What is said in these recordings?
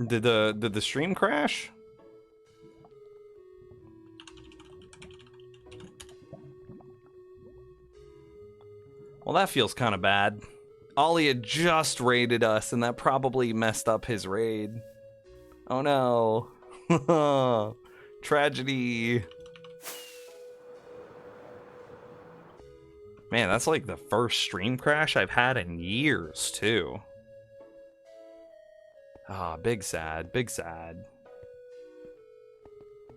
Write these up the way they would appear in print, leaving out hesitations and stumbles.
Did the stream crash? Well, that feels kind of bad. Ollie had just raided us, and that probably messed up his raid. Oh no. Tragedy. Man, that's like the first stream crash I've had in years, too. Ah, big sad, big sad.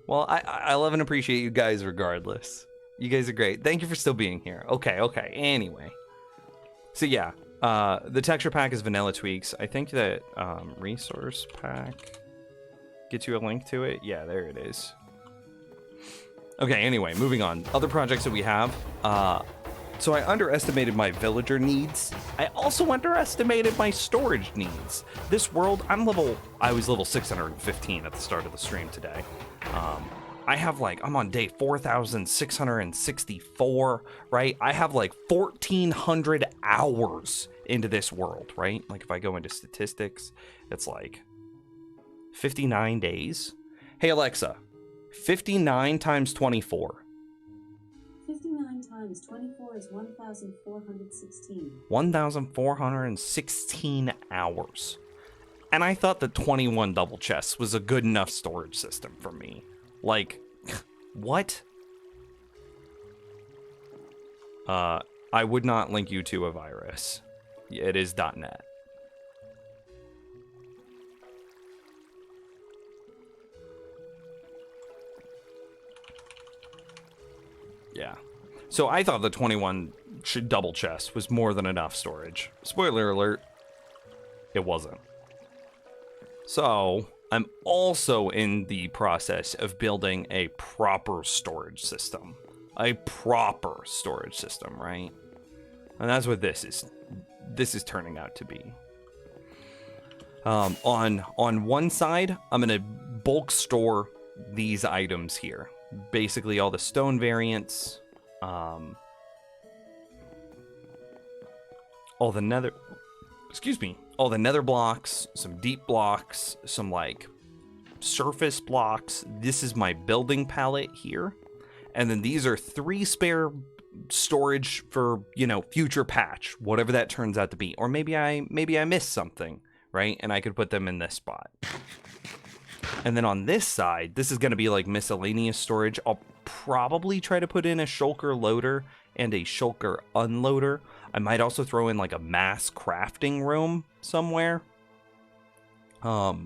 Well, I love and appreciate you guys regardless. You guys are great. Thank you for still being here. Okay. Anyway. So yeah, the texture pack is vanilla tweaks. I think that resource pack gets you a link to it. Yeah, there it is. Okay, anyway, moving on. Other projects that we have. So I underestimated my villager needs. I also underestimated my storage needs. This world, I was level 615 at the start of the stream today. I'm on day 4,664, right? I have like 1,400 hours into this world, right? Like if I go into statistics, it's like 59 days. Hey Alexa, 59 times 24. 59 times 24 is 1,416. 1,416 hours. And I thought that 21 double chests was a good enough storage system for me. Like, what? I would not link you to a virus. It is .net. Yeah. So I thought the 21 double chest was more than enough storage. Spoiler alert, it wasn't. So I'm also in the process of building a proper storage system. A proper storage system, right? And that's what this is turning out to be. On one side, I'm gonna bulk store these items here. Basically all the stone variants, all the nether blocks, some deep blocks, some like surface blocks. This is my building palette here. And then these are 3 spare storage for, future patch, whatever that turns out to be. Or maybe I missed something, right? And I could put them in this spot. And then on this side, this is going to be like miscellaneous storage. I'll probably try to put in a shulker loader and a shulker unloader. I might also throw in like a mass crafting room somewhere. But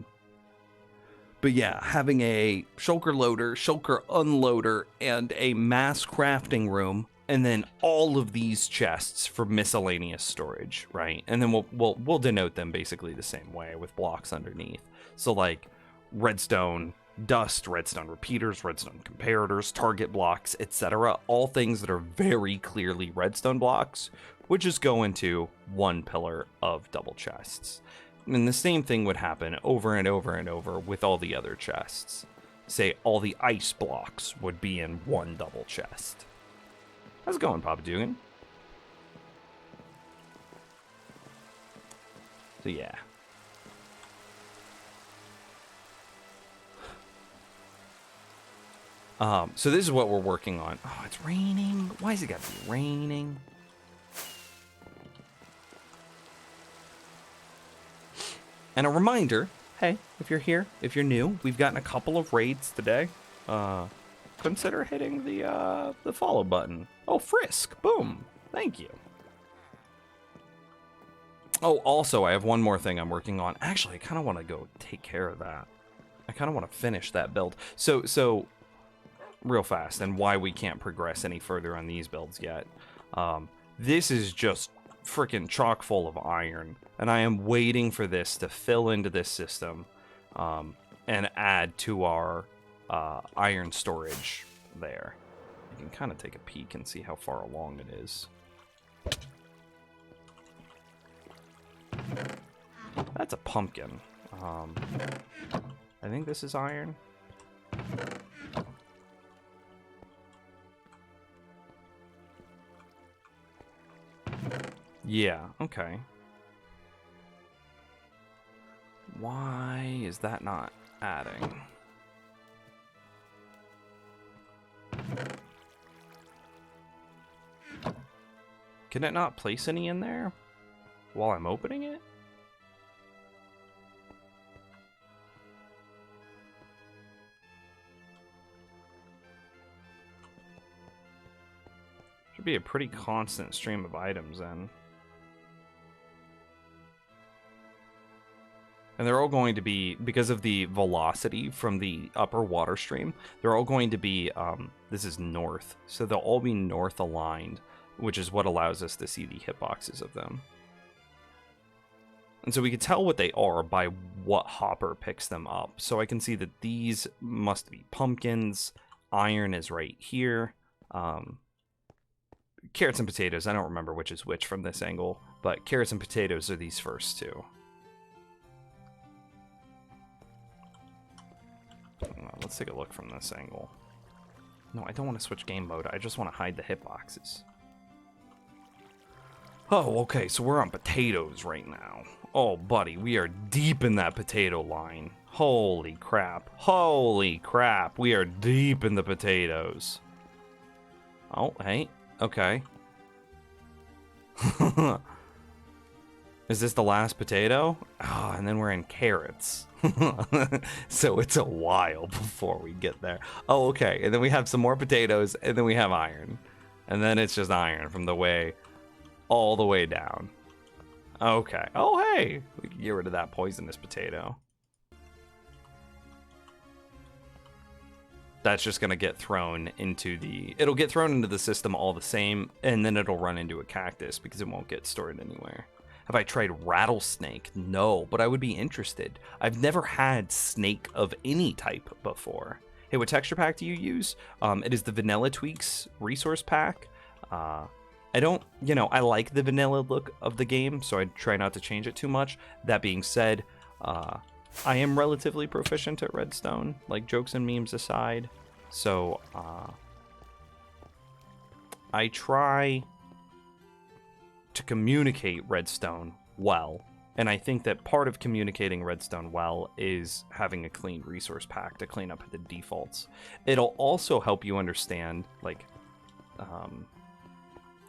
yeah, having a shulker loader, shulker unloader, and a mass crafting room, and then all of these chests for miscellaneous storage, right? And then we'll denote them basically the same way with blocks underneath. So like redstone dust, redstone repeaters, redstone comparators, target blocks, etc. All things that are very clearly redstone blocks would just go into one pillar of double chests. And the same thing would happen over and over and over with all the other chests. Say all the ice blocks would be in one double chest. How's it going, Papa Dugan? So yeah. So this is what we're working on. Oh, it's raining. Why is it got to be raining? And a reminder, hey, if you're here, if you're new, we've gotten a couple of raids today. Consider hitting the follow button. Oh, Frisk, boom, thank you. Oh, also, I have one more thing I'm working on. Actually, I kind of want to go take care of that. I kind of want to finish that build. So real fast, and why we can't progress any further on these builds yet. This is just freaking chock full of iron, and I am waiting for this to fill into this system and add to our iron storage there. You can kind of take a peek and see how far along it is. That's a pumpkin. I think this is iron. Yeah, okay. Why is that not adding? Can it not place any in there while I'm opening it? Should be a pretty constant stream of items then. And they're all going to be, because of the velocity from the upper water stream, they're all going to be, this is north, so they'll all be north aligned, which is what allows us to see the hitboxes of them. And so we can tell what they are by what hopper picks them up. So I can see that these must be pumpkins, iron is right here, carrots and potatoes, I don't remember which is which from this angle, but carrots and potatoes are these first two. Let's take a look from this angle. No, I don't want to switch game mode. I just want to hide the hitboxes. Oh, okay, so we're on potatoes right now. Oh, buddy, we are deep in that potato line. Holy crap. Holy crap. We are deep in the potatoes. Oh, hey. Okay. Is this the last potato? Oh, and then we're in carrots. So it's a while before we get there. Oh, okay. And then we have some more potatoes, and then we have iron. And then it's just iron from the way, all the way down. Okay. Oh, hey. We can get rid of that poisonous potato. That's just going to get thrown into the... It'll get thrown into the system all the same, and then it'll run into a cactus because it won't get stored anywhere. Have I tried rattlesnake? No, but I would be interested. I've never had snake of any type before. Hey, what texture pack do you use? It is the Vanilla Tweaks resource pack. I don't, I like the vanilla look of the game, so I try not to change it too much. That being said, I am relatively proficient at Redstone, like jokes and memes aside. So, I try to communicate Redstone well, and I think that part of communicating Redstone well is having a clean resource pack to clean up the defaults. It'll also help you understand, like,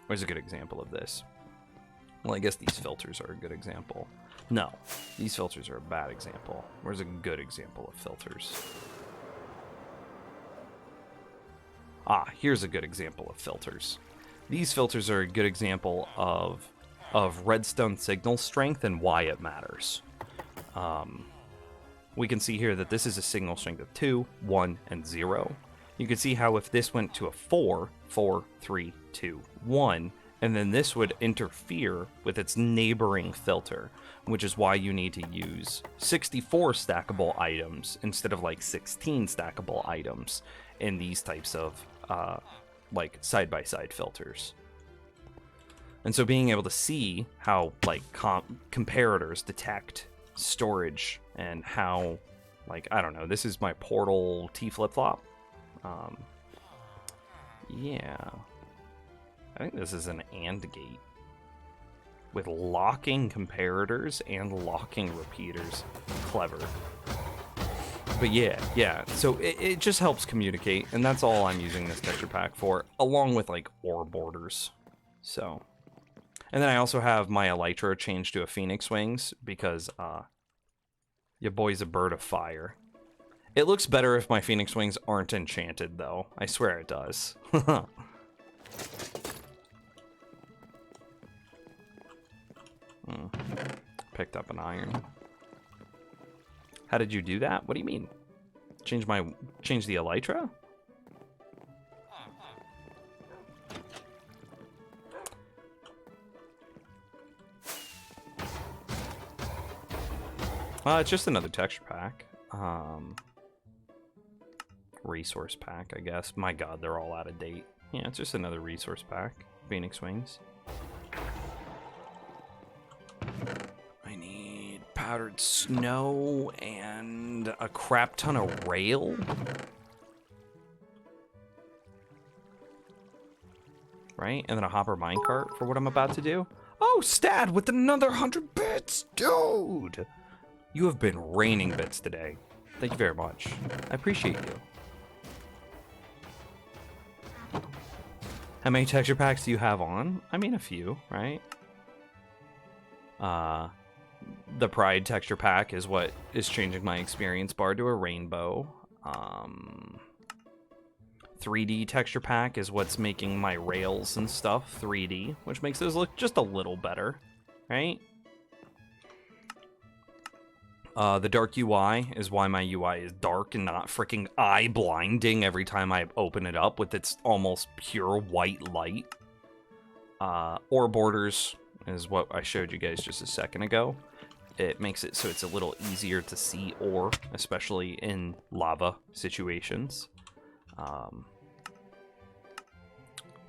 where's a good example of this? Well, I guess these filters are a good example. No, these filters are a bad example. Where's a good example of filters? Ah, here's a good example of filters. These filters are a good example of redstone signal strength and why it matters. We can see here that this is a signal strength of 2, 1, and 0. You can see how if this went to a 4, 4, 3, 2, 1, and then this would interfere with its neighboring filter, which is why you need to use 64 stackable items instead of like 16 stackable items in these types of like side-by-side filters. And so being able to see how like comparators detect storage and how, like, I don't know, this is my portal T flip-flop. Yeah, I think this is an AND gate with locking comparators and locking repeaters. Clever. But yeah, so it just helps communicate, and that's all I'm using this texture pack for, along with like ore borders. So, and then I also have my elytra changed to a phoenix wings because your boy's a bird of fire. It looks better if my phoenix wings aren't enchanted, though. I swear it does. Picked up an iron. How did you do that? What do you mean? Change the elytra? It's just another texture pack. Resource pack, I guess. My god, they're all out of date. Yeah, it's just another resource pack. Phoenix wings. I need powdered snow and a crap ton of rail. Right? And then a hopper minecart for what I'm about to do. Oh, Stad with another 100 bits! Dude! You have been raining bits today. Thank you very much. I appreciate you. How many texture packs do you have on? I mean, a few, right? The Pride texture pack is what is changing my experience bar to a rainbow. 3D texture pack is what's making my rails and stuff 3D, which makes those look just a little better, right? The dark UI is why my UI is dark and not freaking eye blinding every time I open it up with its almost pure white light. Ore borders is what I showed you guys just a second ago. It makes it so it's a little easier to see ore, especially in lava situations.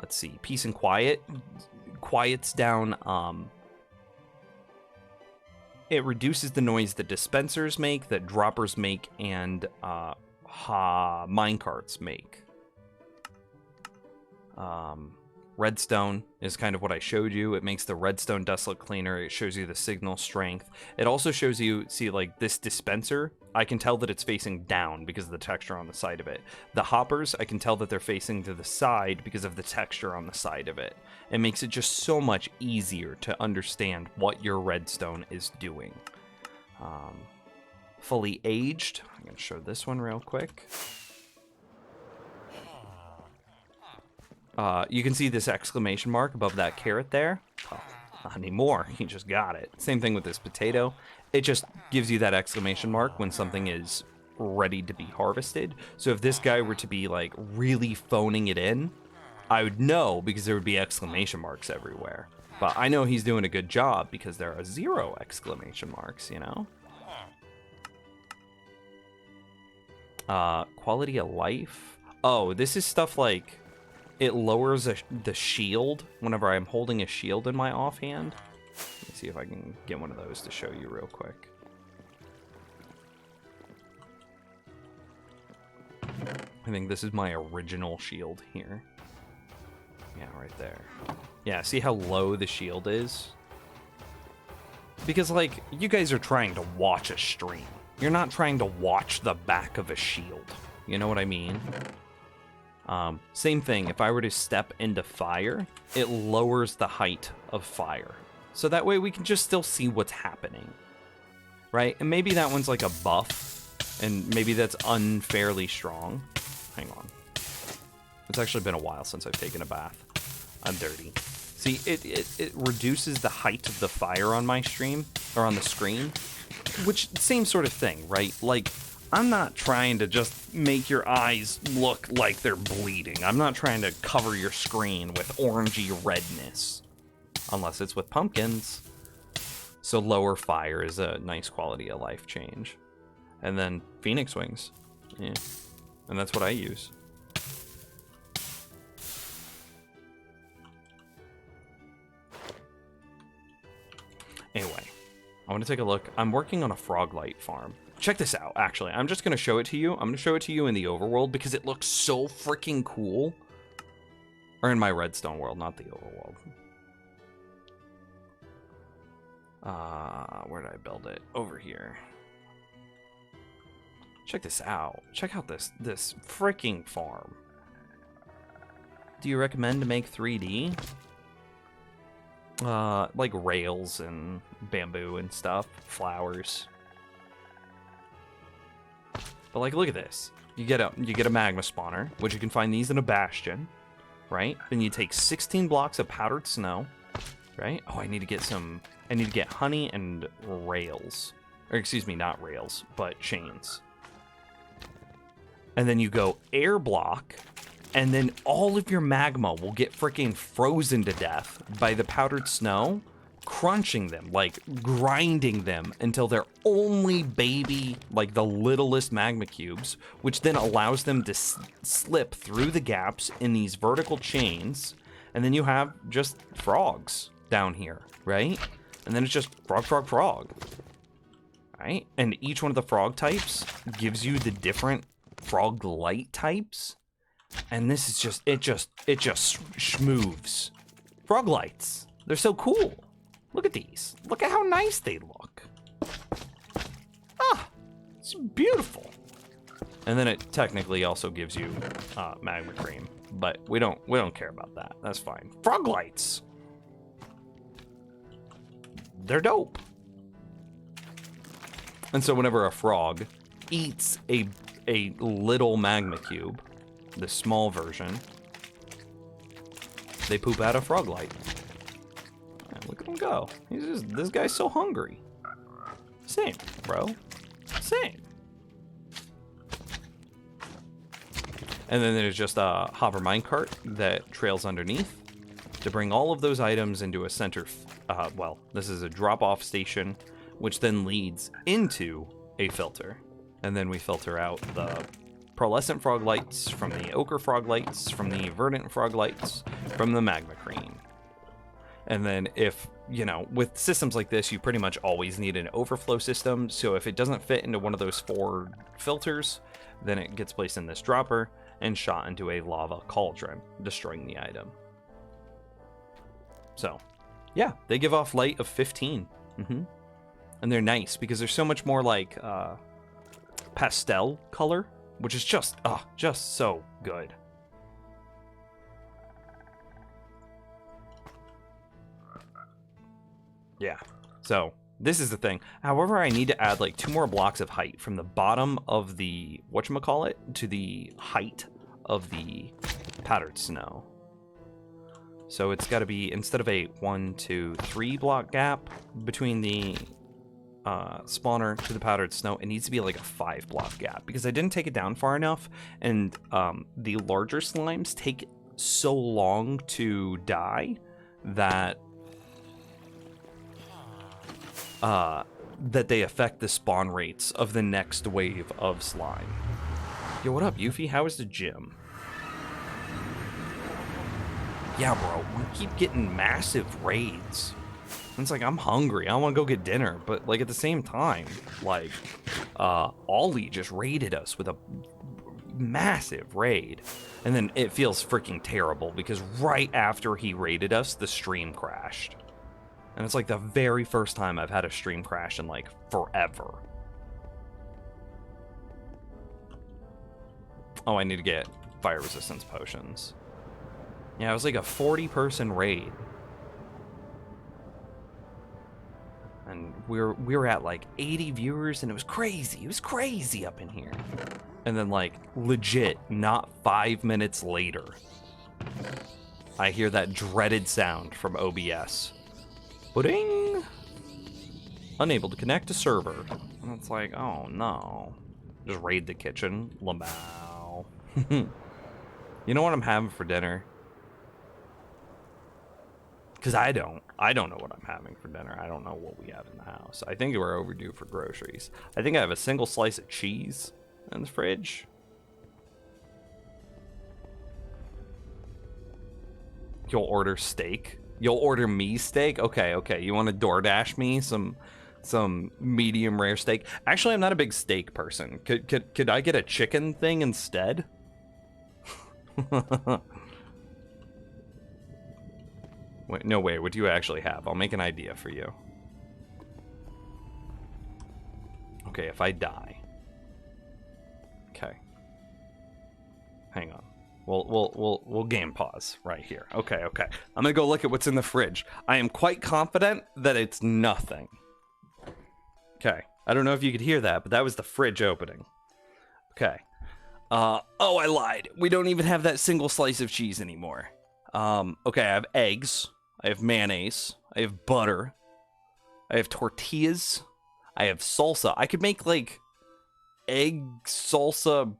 Let's see, peace and quiet. Quiets down, it reduces the noise that dispensers make, that droppers make, and minecarts make. Redstone is kind of what I showed you. It makes the redstone dust look cleaner. It shows you the signal strength. It also shows you, see, like this dispenser, I can tell that it's facing down because of the texture on the side of it. The hoppers, I can tell that they're facing to the side because of the texture on the side of it. It makes it just so much easier to understand what your redstone is doing. Fully aged. I'm going to show this one real quick. You can see this exclamation mark above that carrot there. Oh, not anymore. You just got it. Same thing with this potato. It just gives you that exclamation mark when something is ready to be harvested. So if this guy were to be like really phoning it in, I would know because there would be exclamation marks everywhere. But I know he's doing a good job because there are 0 exclamation marks, you know? Quality of life. Oh, this is stuff like it lowers the shield whenever I'm holding a shield in my offhand. Let me see if I can get one of those to show you real quick. I think this is my original shield here. Yeah, right there. Yeah, see how low the shield is? Because, like, you guys are trying to watch a stream. You're not trying to watch the back of a shield. You know what I mean? Same thing, if I were to step into fire, it lowers the height of fire. So that way we can just still see what's happening. Right? And maybe that one's like a buff, and maybe that's unfairly strong. Hang on. It's actually been a while since I've taken a bath. I'm dirty. See, it reduces the height of the fire on my stream, or on the screen, which, same sort of thing, right? Like, I'm not trying to just make your eyes look like they're bleeding. I'm not trying to cover your screen with orangey redness. Unless it's with pumpkins. So lower fire is a nice quality of life change. And then Phoenix Wings. Yeah. And that's what I use. Anyway, I want to take a look. I'm working on a frog light farm. Check this out, actually. I'm just going to show it to you. I'm going to show it to you in the overworld because it looks so freaking cool. Or in my redstone world, not the overworld. Where did I build it? Over here. Check this out. Check out this freaking farm. Do you recommend to make 3D? Like rails and bamboo and stuff, flowers. But like, look at this. You get a magma spawner, which you can find these in a bastion, right? Then you take 16 blocks of powdered snow, right? Oh, I need to get honey and rails. Or excuse me, not rails, but chains. And then you go air block, and then all of your magma will get freaking frozen to death by the powdered snow, crunching them, like grinding them until they're only baby, like the littlest magma cubes, which then allows them to slip through the gaps in these vertical chains, and then you have just frogs down here, right? And then it's just frog, frog, frog, right? And each one of the frog types gives you the different frog light types, and this is just, it just schmoves. Frog lights, they're so cool. Look at these. Look at how nice they look. It's beautiful. And then it technically also gives you magma cream, but we don't care about that. That's fine. Frog lights. They're dope. And so whenever a frog eats a little magma cube, the small version, they poop out a frog light. Man, look at him go. This guy's so hungry. Same, bro. Same. And then there's just a hover minecart that trails underneath to bring all of those items into a center. Well, this is a drop-off station, which then leads into a filter. And then we filter out the pearlescent frog lights from the ochre frog lights, from the verdant frog lights, from the magma cream. And then if, with systems like this, you pretty much always need an overflow system. So if it doesn't fit into one of those 4 filters, then it gets placed in this dropper and shot into a lava cauldron, destroying the item. So, yeah, they give off light of 15. And they're nice because they're so much more like pastel color, which is just so good. Yeah, so this is the thing. However, I need to add like 2 more blocks of height from the bottom of the whatchamacallit to the height of the powdered snow. So it's got to be, instead of a 1, 2, 3 block gap between the spawner to the powdered snow, it needs to be like a 5 block gap because I didn't take it down far enough, and the larger slimes take so long to die that that they affect the spawn rates of the next wave of slime. Yo, what up, Yuffie? How is the gym? Yeah, bro, we keep getting massive raids. And it's like, I'm hungry. I want to go get dinner. But, like, at the same time, like, Ollie just raided us with a massive raid. And then it feels freaking terrible because right after he raided us, the stream crashed. And it's like the very first time I've had a stream crash in, like, forever. Oh, I need to get fire resistance potions. Yeah, it was like a 40-person raid. And we were at like 80 viewers, and it was crazy. It was crazy up in here. And then, like, legit, not 5 minutes later, I hear that dreaded sound from OBS. Pudding! Unable to connect to server. And it's like, oh no. Just raid the kitchen. Lamau. You know what I'm having for dinner? Because I don't know what I'm having for dinner. I don't know what we have in the house. I think we're overdue for groceries. I think I have a single slice of cheese in the fridge. You'll order steak? You'll order me steak? Okay. You want to DoorDash me some medium rare steak? Actually, I'm not a big steak person. Could I get a chicken thing instead? Wait, no way. What do you actually have? I'll make an idea for you. Okay, if I die. Okay. Hang on. We'll game pause right here. Okay. I'm gonna go look at what's in the fridge. I am quite confident that it's nothing. Okay. I don't know if you could hear that, but that was the fridge opening. Okay. Oh, I lied. We don't even have that single slice of cheese anymore. Okay, I have eggs. I have mayonnaise. I have butter. I have tortillas. I have salsa. I could make, like, egg salsa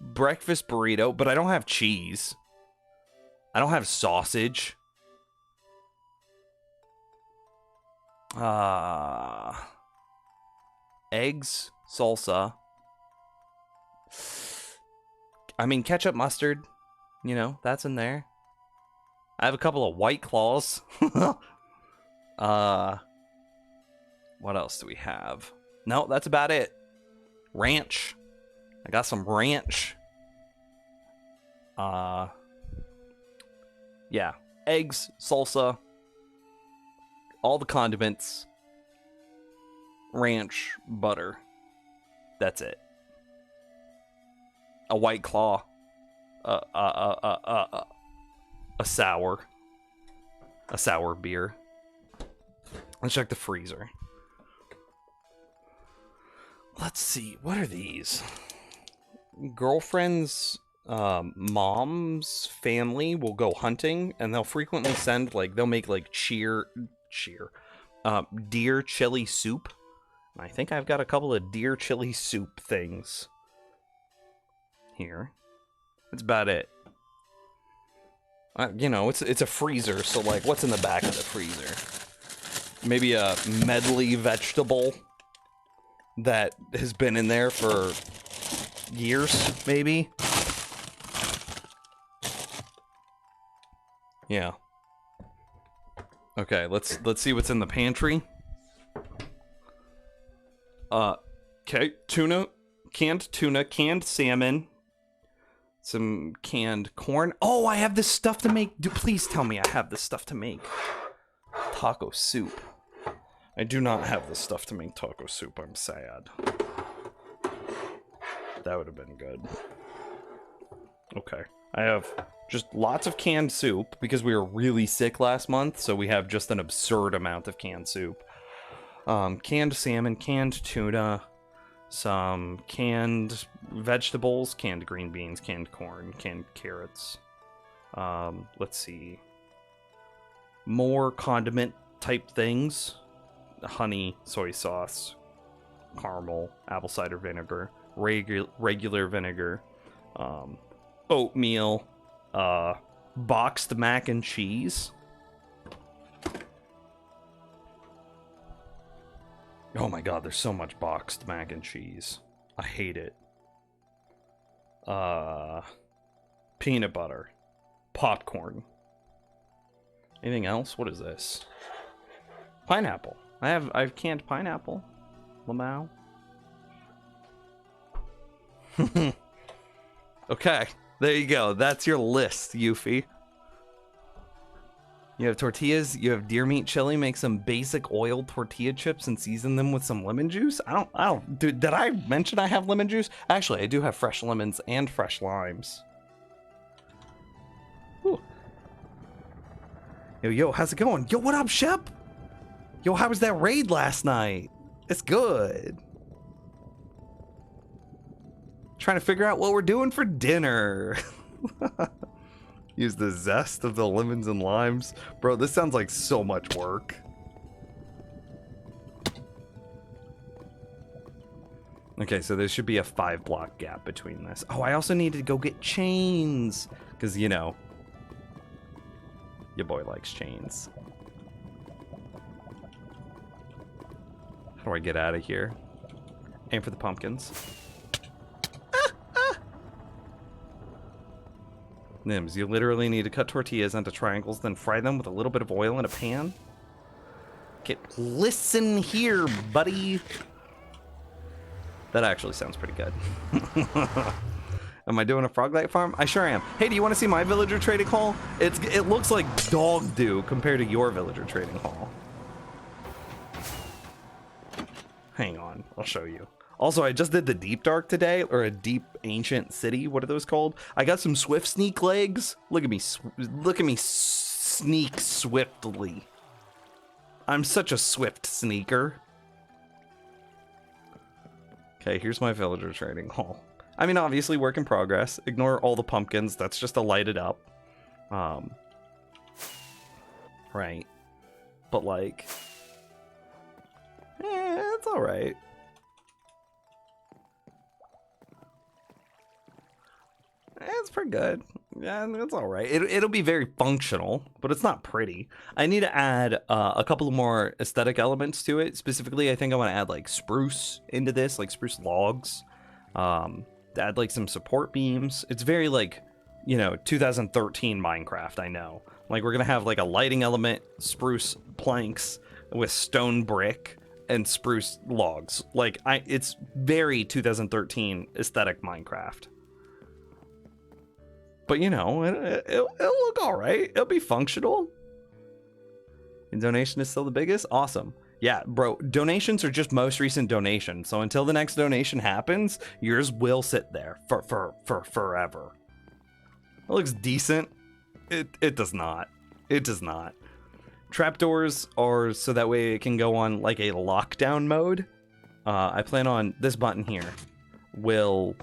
breakfast burrito, but I don't have cheese. I don't have sausage. Eggs, salsa. I mean, ketchup, mustard. You know, that's in there. I have a couple of White Claws. What else do we have? No, that's about it. Ranch. I got some ranch. Yeah. Eggs, salsa, all the condiments, ranch, butter. That's it. A White Claw. A sour. A sour beer. Let's check the freezer. Let's see. What are these? Girlfriend's mom's family will go hunting, and they'll frequently send, like, they'll make, like, deer chili soup. I think I've got a couple of deer chili soup things here. That's about it. You know, it's a freezer, so, like, what's in the back of the freezer? Maybe a medley vegetable that has been in there for years, maybe? Yeah. Okay, let's see what's in the pantry. Okay, tuna, canned salmon, some canned corn. Oh, I have this stuff to make. Please tell me I have this stuff to make taco soup. I do not have this stuff to make taco soup. I'm sad. That would have been good. Okay. I have just lots of canned soup because we were really sick last month, so we have just an absurd amount of canned soup. Canned salmon, canned tuna, some canned vegetables, canned green beans, canned corn, canned carrots. Let's see. More condiment type things. Honey, soy sauce, caramel, apple cider vinegar, regular vinegar, oatmeal, boxed mac and cheese. Oh my god, there's so much boxed mac and cheese. I hate it. Peanut butter, popcorn. Anything else? What is this? Pineapple. I've canned pineapple. Lamau. Okay, there you go. That's your list, Yuffie. You have tortillas, you have deer meat chili, make some basic oiled tortilla chips and season them with some lemon juice. Dude, did I mention I have lemon juice? Actually, I do have fresh lemons and fresh limes. Ooh. Yo, how's it going? Yo, what up, Shep? Yo, how was that raid last night? It's good. Trying to figure out what we're doing for dinner. Use the zest of the lemons and limes. Bro, this sounds like so much work. Okay, so there should be a 5-block gap between this. Oh, I also need to go get chains. Because, you know, your boy likes chains. How do I get out of here? Aim for the pumpkins. Nims, you literally need to cut tortillas into triangles, then fry them with a little bit of oil in a pan. Listen here, buddy. That actually sounds pretty good. Am I doing a Froglight farm? I sure am. Hey, do you want to see my villager trading hall? It looks like dog do compared to your villager trading hall. Hang on, I'll show you. Also, I just did the Deep Dark today, or a Deep Ancient City. What are those called? I got some Swift Sneak legs. Look at me sneak swiftly. I'm such a swift sneaker. Okay, here's my villager trading hall. I mean, obviously work in progress. Ignore all the pumpkins. That's just to light it up. Right. But like, it's all right. It's pretty good. Yeah, it's all right. It'll be very functional, but it's not pretty. I need to add a couple more aesthetic elements to it. Specifically, I think I want to add like spruce into this, like spruce logs. To add like some support beams. It's very like, you know, 2013 Minecraft, I know. Like we're going to have like a lighting element, spruce planks with stone brick and spruce logs. Like it's very 2013 aesthetic Minecraft. But, you know, it'll look all right. It'll be functional. Your donation is still the biggest? Awesome. Yeah, bro, donations are just most recent donation. So until the next donation happens, yours will sit there for forever. It looks decent. It does not. It does not. Trapdoors are so that way it can go on like a lockdown mode. I plan on this button here will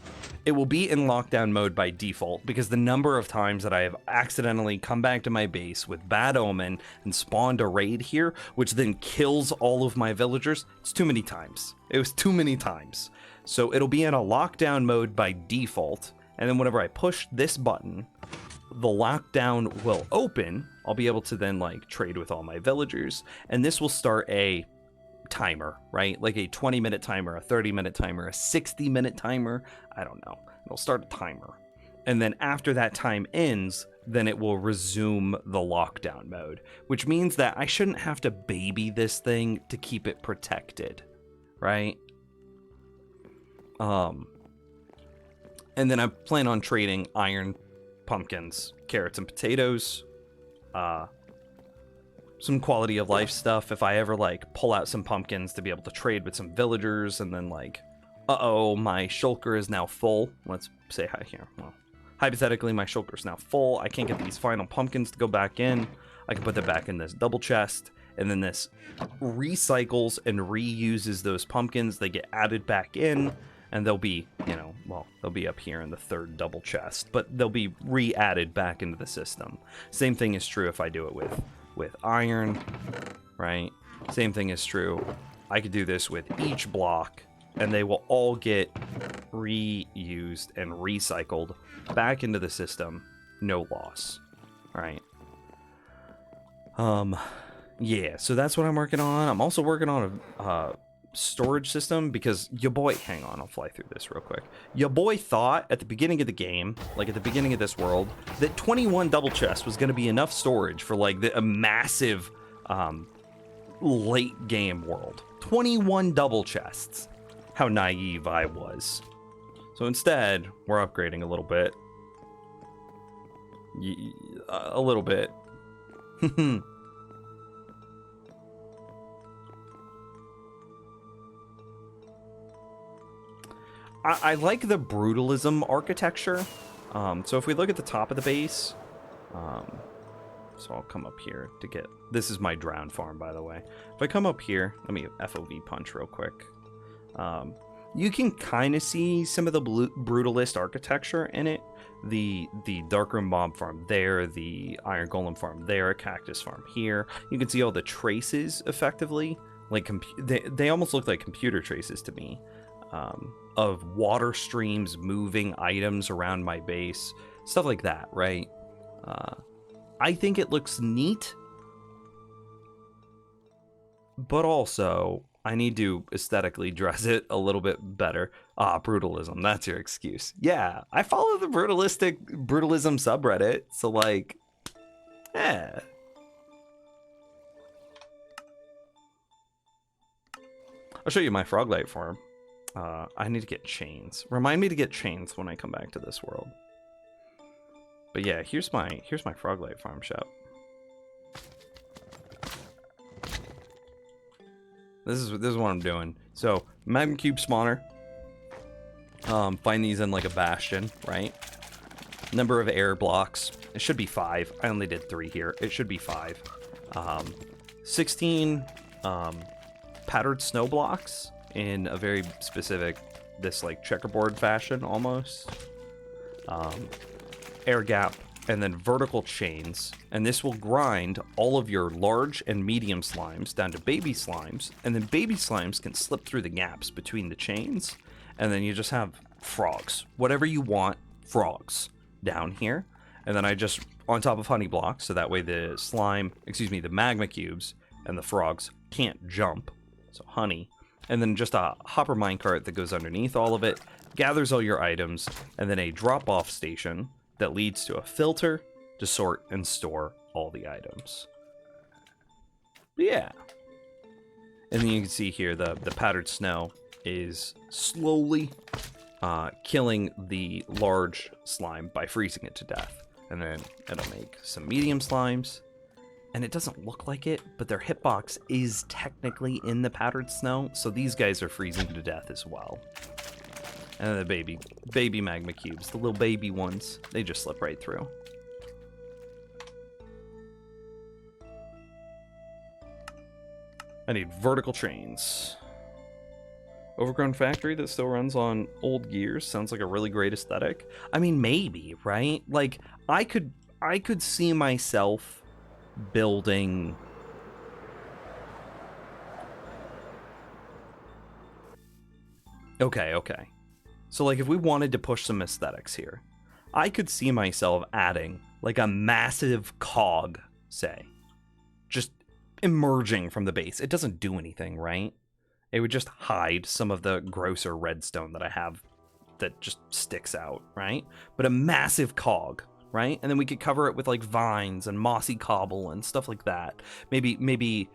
be in lockdown mode by default because the number of times that I have accidentally come back to my base with bad omen and spawned a raid here, which then kills all of my villagers, it's too many times. It was too many times. So it'll be in a lockdown mode by default, and then whenever I push this button, the lockdown will open. I'll be able to then like trade with all my villagers, and this will start a timer, right? Like a 20-minute timer, a 30-minute timer, a 60-minute timer. I don't know. It'll start a timer. And then after that time ends, then it will resume the lockdown mode, which means that I shouldn't have to baby this thing to keep it protected, right? And then I plan on trading iron, pumpkins, carrots, and potatoes. Some quality of life stuff if I ever like pull out some pumpkins to be able to trade with some villagers, and then like, my shulker is now full. Let's say hi here. Well, hypothetically, my shulker is now full. I can't get these final pumpkins to go back in. I can put them back in this double chest, and then this recycles and reuses those pumpkins. They get added back in, and they'll be, they'll be up here in the third double chest, but they'll be re-added back into the system. Same thing is true if I do it with iron, right? Same thing is true. I could do this with each block, and they will all get reused and recycled back into the system, no loss, right? Yeah, so that's what I'm working on. I'm also working on a storage system because your boy, hang on, I'll fly through this real quick. Your boy thought at the beginning of the game, like at the beginning of this world, that 21 double chests was going to be enough storage for like a massive late game world. 21 double chests. How naive I was. So instead, we're upgrading a little bit. A little bit. I like the brutalism architecture. So if we look at the top of the base, so I'll come up here to get, this is my drown farm, by the way. If I come up here, let me FOV punch real quick. You can kind of see some of the brutalist architecture in it. The Darkroom Mob farm there, the Iron Golem farm there, Cactus farm here. You can see all the traces effectively. Like they almost look like computer traces to me. Of water streams moving items around my base, stuff like that, right? I think it looks neat, but also I need to aesthetically dress it a little bit better. Brutalism, that's your excuse. Yeah, I follow the brutalism subreddit, so like, yeah. I'll show you my Froglight farm. I need to get chains. Remind me to get chains when I come back to this world. But yeah, here's my Froglight farm shop. This is what I'm doing. So magma cube spawner. Find these in like a bastion, right? Number of air blocks. It should be 5. I only did 3 here. It should be 5. 16 patterned snow blocks in a very specific, this like checkerboard fashion almost. Air gap, and then vertical chains, and this will grind all of your large and medium slimes down to baby slimes, and then baby slimes can slip through the gaps between the chains, and then you just have frogs, whatever you want, frogs down here. And then I just on top of honey blocks, so that way the magma cubes and the frogs can't jump, so honey. And then just a hopper minecart that goes underneath all of it, gathers all your items, and then a drop-off station that leads to a filter to sort and store all the items. But yeah. And then you can see here the powdered snow is slowly killing the large slime by freezing it to death. And then it'll make some medium slimes, And it doesn't look like it, but their hitbox is technically in the powdered snow, so these guys are freezing to death as well. And then the baby magma cubes, the little baby ones, they just slip right through. I need vertical chains. Overgrown factory that still runs on old gears sounds like a really great aesthetic. I mean, maybe, right? Like, I could see myself building okay. So like if we wanted to push some aesthetics here, I could see myself adding like a massive cog, say, just emerging from the base. It doesn't do anything, right? It would just hide some of the grosser redstone that I have that just sticks out, right? But a massive cog, right? And then we could cover it with like vines and mossy cobble and stuff like that. Maybe maybe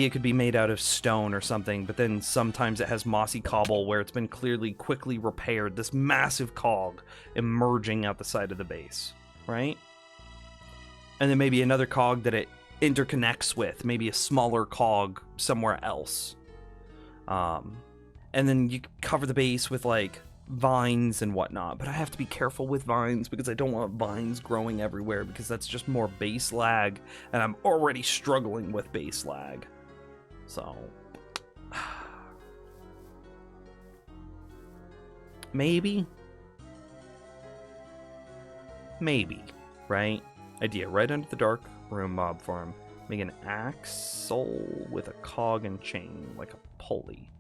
it could be made out of stone or something, but then sometimes it has mossy cobble where it's been quickly repaired. This massive cog emerging out the side of the base, right? And then maybe another cog that it interconnects with, maybe a smaller cog somewhere else. And then you cover the base with like vines and whatnot, but I have to be careful with vines because I don't want vines growing everywhere because that's just more base lag, and I'm already struggling with base lag. So maybe, right? Idea: right under the dark room mob farm, make an axle with a cog and chain, like a pulley.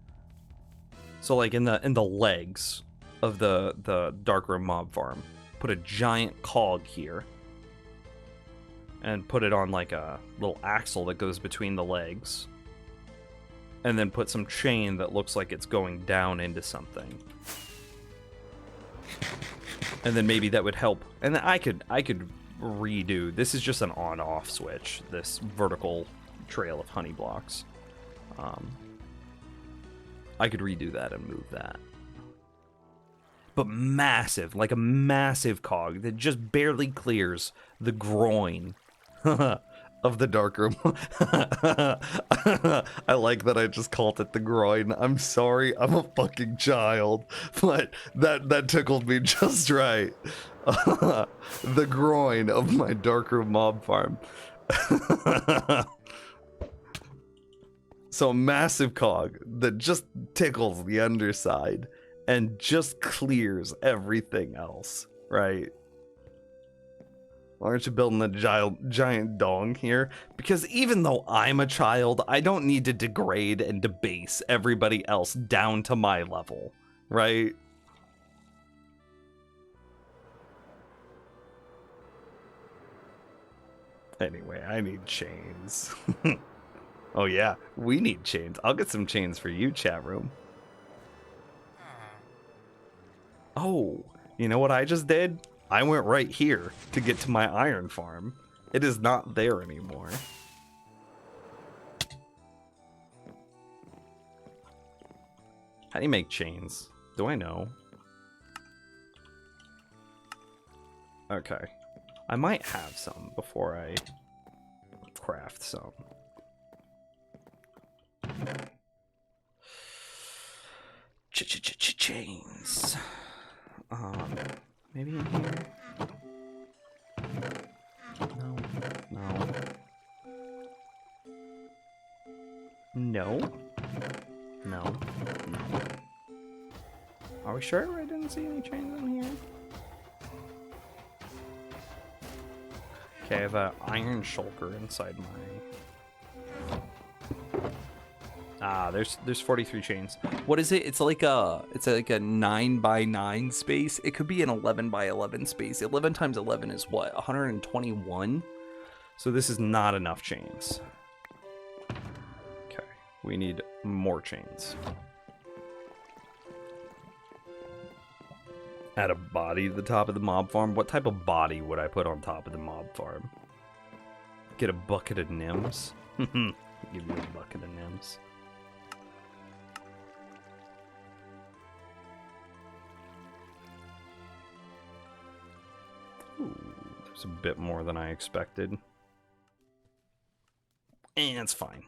So like in the legs of the darkroom mob farm, put a giant cog here and put it on like a little axle that goes between the legs, and then put some chain that looks like it's going down into something, and then maybe that would help. And then I could redo, this is just an on-off switch, this vertical trail of honey blocks. I could redo that and move that. But massive, like a massive cog that just barely clears the groin of the darkroom. I like that I just called it the groin. I'm sorry, I'm a fucking child, but that tickled me just right. The groin of my darkroom mob farm. So a massive cog that just tickles the underside and just clears everything else, right? Why aren't you building a giant dong here? Because even though I'm a child, I don't need to degrade and debase everybody else down to my level, right? Anyway, I need chains. Oh yeah, we need chains. I'll get some chains for you, chat room. Oh, you know what I just did? I went right here to get to my iron farm. It is not there anymore. How do you make chains? Do I know? Okay. I might have some before I craft some. Chains. Maybe in here? No. Are we sure I didn't see any chains in here? Okay, I have an iron shulker inside my... Ah, there's 43 chains. What is it? It's like a 9x9 space. It could be an 11x11 space. 11 times 11 is what? 121? So this is not enough chains. Okay, we need more chains. Add a body to the top of the mob farm. What type of body would I put on top of the mob farm? Get a bucket of Nims. Give you a bucket of Nims. Ooh, there's a bit more than I expected. And it's fine.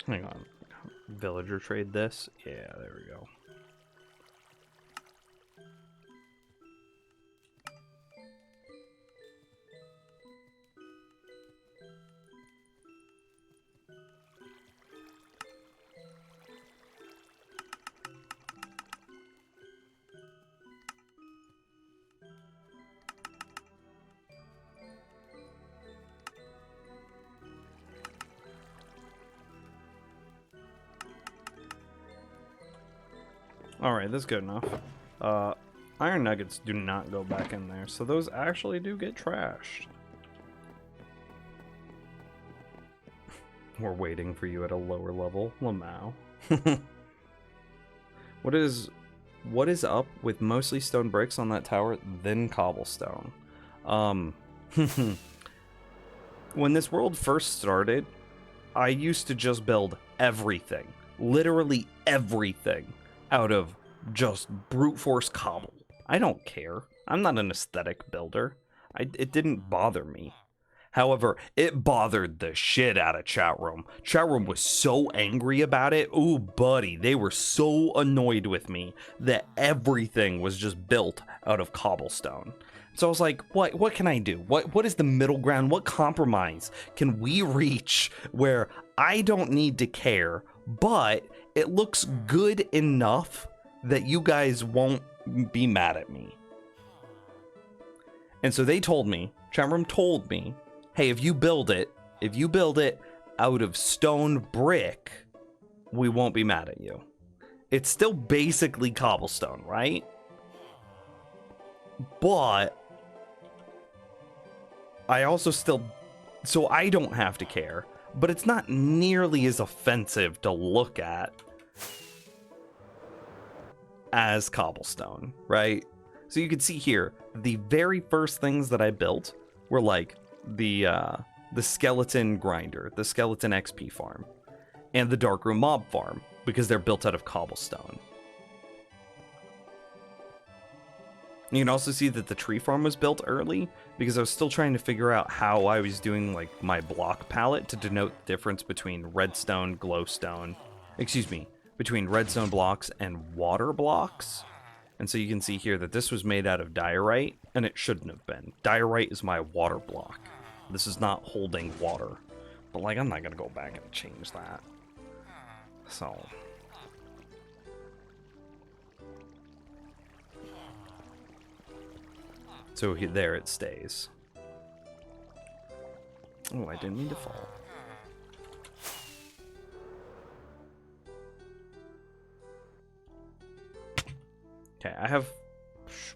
Hang on. Villager trade this? Yeah, there we go. Alright, that's good enough. Iron nuggets do not go back in there, so those actually do get trashed. We're waiting for you at a lower level, Lamau. What is up with mostly stone bricks on that tower, then cobblestone? When this world first started, I used to just build everything, literally everything, out of just brute force cobble. I don't care. I'm not an aesthetic builder. It didn't bother me. However, it bothered the shit out of chat room. Chat room was so angry about it. Ooh, buddy, they were so annoyed with me that everything was just built out of cobblestone. So I was like, what can I do? What is the middle ground? What compromise can we reach where I don't need to care, but it looks good enough that you guys won't be mad at me? And so they told me, chat room told me, hey, if you build it out of stone brick, we won't be mad at you. It's still basically cobblestone, right? But I also still, so I don't have to care, but it's not nearly as offensive to look at as cobblestone, right? So you can see here, the very first things that I built were like the skeleton grinder, the skeleton XP farm, and the darkroom mob farm, because they're built out of cobblestone. You can also see that the tree farm was built early because I was still trying to figure out how I was doing like my block palette to denote the difference between redstone, glowstone, between redstone blocks and water blocks. And so you can see here that this was made out of diorite, and it shouldn't have been. Diorite is my water block. This is not holding water. But like, I'm not gonna go back and change that. So there it stays. Oh, I didn't mean to fall. Okay, I have,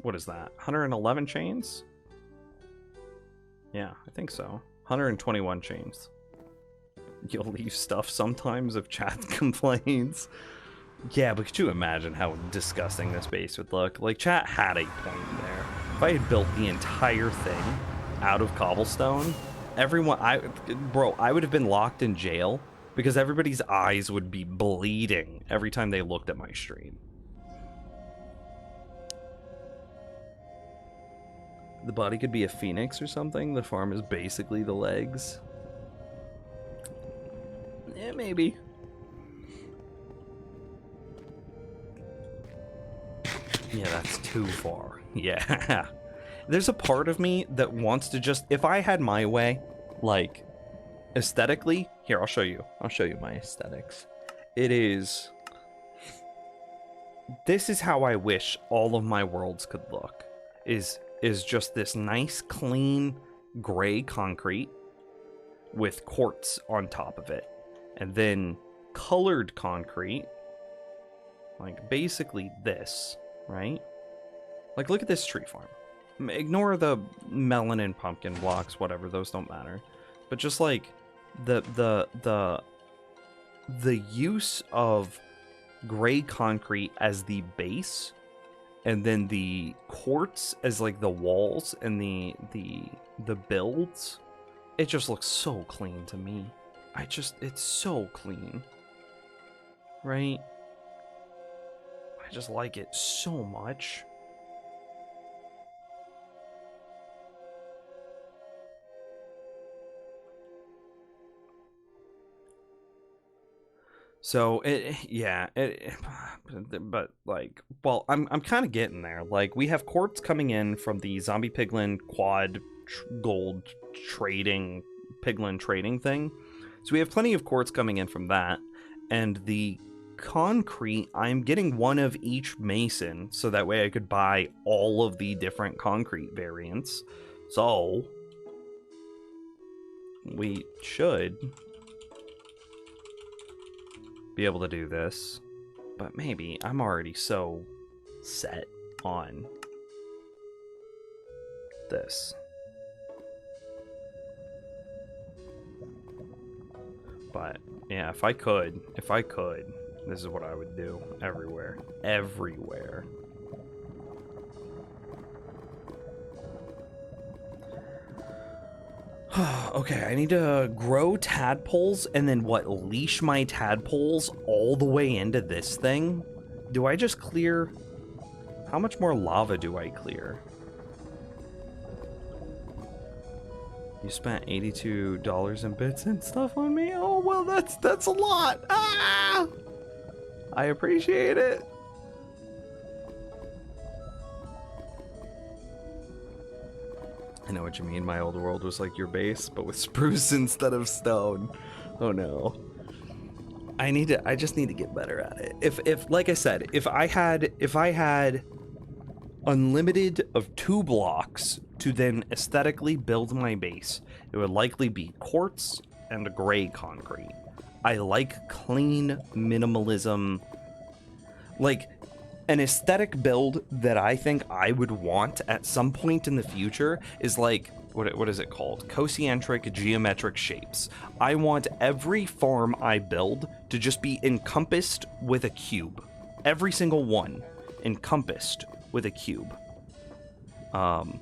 what is that? 111 chains? Yeah, I think so. 121 chains. You'll leave stuff sometimes if chat complains. Yeah, but could you imagine how disgusting this base would look? Like, chat had a point there. If I had built the entire thing out of cobblestone, I would have been locked in jail because everybody's eyes would be bleeding every time they looked at my stream. The body could be a phoenix or something. The farm is basically the legs. Yeah, maybe. Yeah, that's too far. Yeah. There's a part of me that wants to just, if I had my way, like, aesthetically, here, I'll show you. I'll show you my aesthetics. This is how I wish all of my worlds could look. Is just this nice, clean, gray concrete with quartz on top of it. And then colored concrete, like basically this, right? Like, look at this tree farm. Ignore the melon and pumpkin blocks, whatever, those don't matter. But just like the use of gray concrete as the base, and then the quartz as like the walls and the builds, It just looks so clean to me. It's so clean. Right? I just like it so much. So but like, well, I'm kind of getting there. Like, we have quartz coming in from the Zombie Piglin quad gold trading piglin trading thing. So we have plenty of quartz coming in from that, and the concrete, I'm getting one of each mason, so that way I could buy all of the different concrete variants. So we should be able to do this, but maybe I'm already so set on this. But yeah, if I could, this is what I would do everywhere. Everywhere. Okay, I need to grow tadpoles and then what, leash my tadpoles all the way into this thing? Do I just clear? How much more lava do I clear? You spent $82 in bits and stuff on me? Oh, well, that's a lot. Ah! I appreciate it. I know what you mean. My old world was like your base, but with spruce instead of stone. Oh no. I just need to get better at it. If like I said, if I had unlimited of 2 blocks to then aesthetically build my base, it would likely be quartz and gray concrete. I like clean minimalism. Like, an aesthetic build that I think I would want at some point in the future is like, what is it called? Cocentric geometric shapes. I want every farm I build to just be encompassed with a cube. Every single one encompassed with a cube. And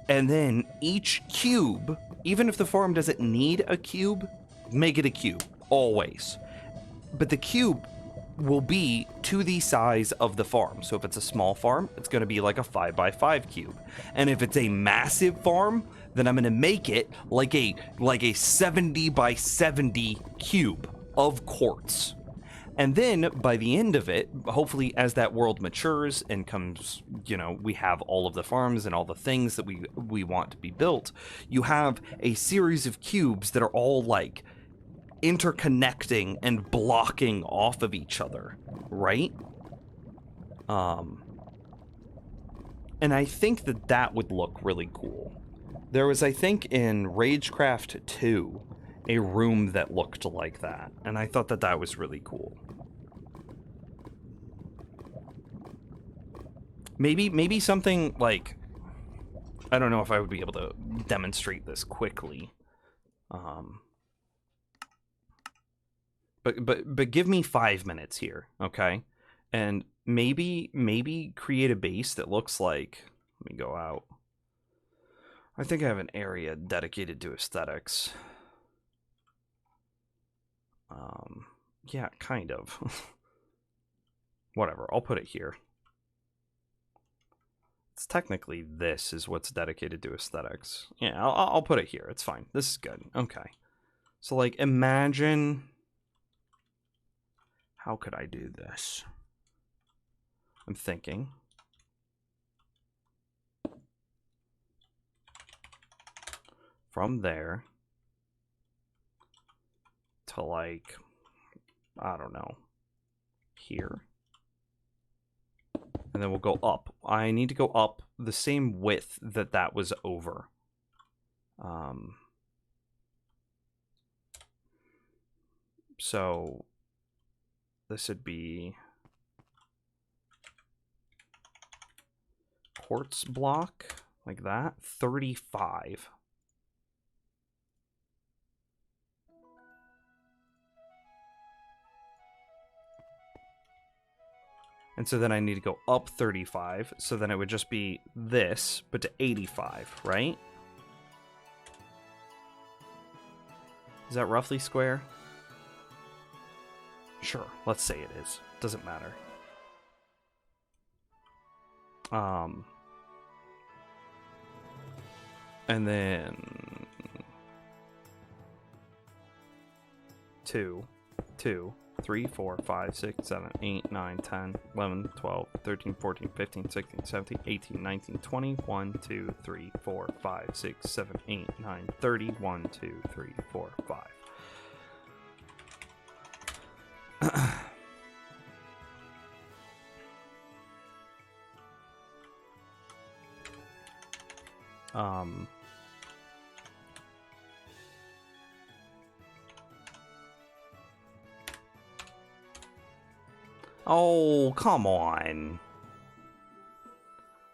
then each cube, even if the farm doesn't need a cube, make it a cube, always. But the cube will be to the size of the farm. So if it's a small farm, it's going to be like a 5x5 cube. And if it's a massive farm, then I'm going to make it like a 70x70 cube of quartz. And then by the end of it, hopefully as that world matures and comes, we have all of the farms and all the things that we want to be built, you have a series of cubes that are all like interconnecting and blocking off of each other, right? And I think that would look really cool. There was, I think, in Ragecraft 2, a room that looked like that, and I thought that was really cool. Maybe something like, I don't know if I would be able to demonstrate this quickly. But give me 5 minutes here, okay? And maybe create a base that looks like, let me go out. I think I have an area dedicated to aesthetics. Yeah, kind of. Whatever, I'll put it here. It's technically this is what's dedicated to aesthetics. Yeah, I'll put it here. It's fine. This is good. Okay. So, like, imagine... How could I do this? I'm thinking. From there to, like, I don't know, here. And then we'll go up. I need to go up the same width that was over. So this would be quartz block, like that, 35. And so then I need to go up 35, so then it would just be this, but to 85, right? Is that roughly square? Sure, let's say it is. Doesn't matter. And then 2, 3, 4, 5, 6, 7, 8, 9, 10, 11, 12, 13, 14, 15, 16, 17, 18, 19, 20, 1, 2, 3, 4, 5, 6, 7, 8, 9, 30, 1, 2, 3, 4, 5. Oh, come on.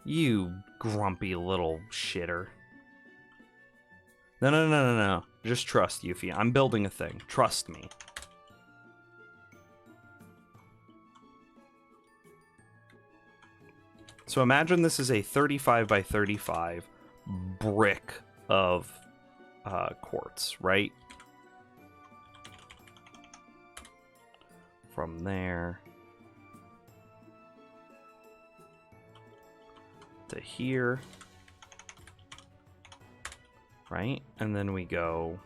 You grumpy little shitter. No. Just trust, Yuffie. I'm building a thing. Trust me. So imagine this is a 35 by 35 brick of quartz, right? From there to here, right? And then we go,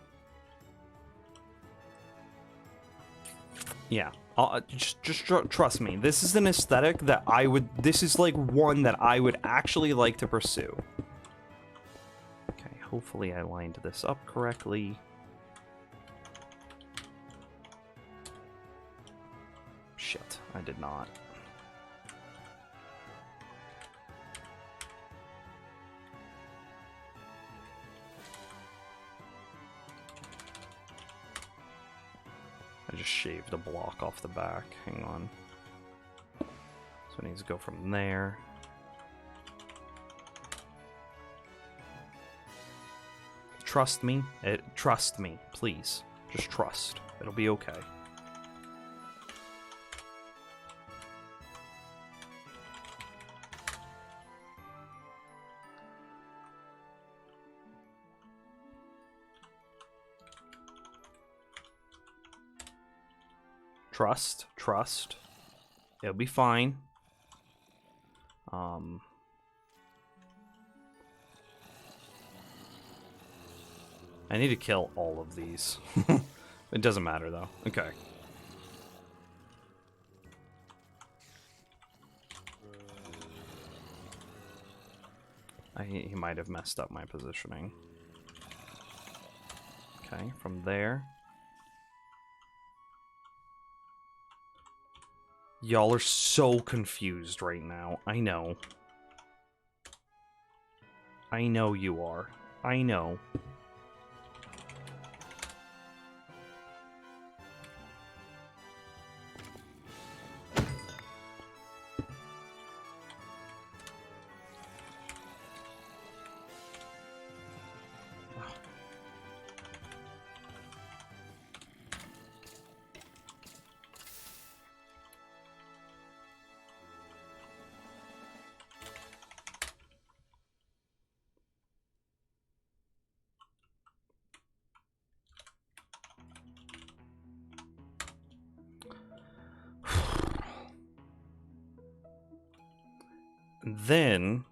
yeah. Just trust me. This is an aesthetic that this is like one that I would actually like to pursue. Okay, hopefully I lined this up correctly. Shit, I did not. I just shaved a block off the back. Hang on. So it needs to go from there. Trust me. Trust me, please. Just trust. It'll be okay. Trust. It'll be fine. I need to kill all of these. It doesn't matter though. Okay. He might have messed up my positioning. Okay, from there. Y'all are so confused right now. I know. I know you are. I know. Then,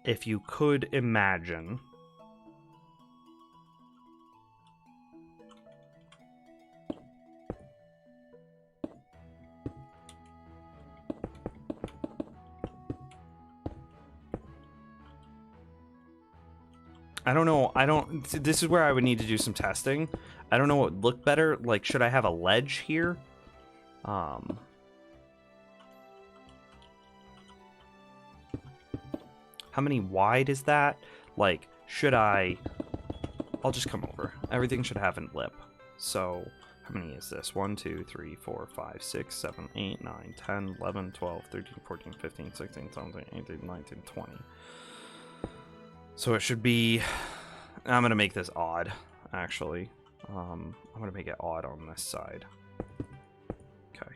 if you could imagine, this is where I would need to do some testing. I don't know what would look better. Like, should I have a ledge here? How many wide is that? Like, should I... I'll just come over. Everything should have a lip. So, how many is this? 1, 2, 3, 4, 5, 6, 7, 8, 9, 10, 11, 12, 13, 14, 15, 16, 17, 18, 19, 20. So it should be... I'm going to make this odd, actually. I'm going to make it odd on this side. Okay.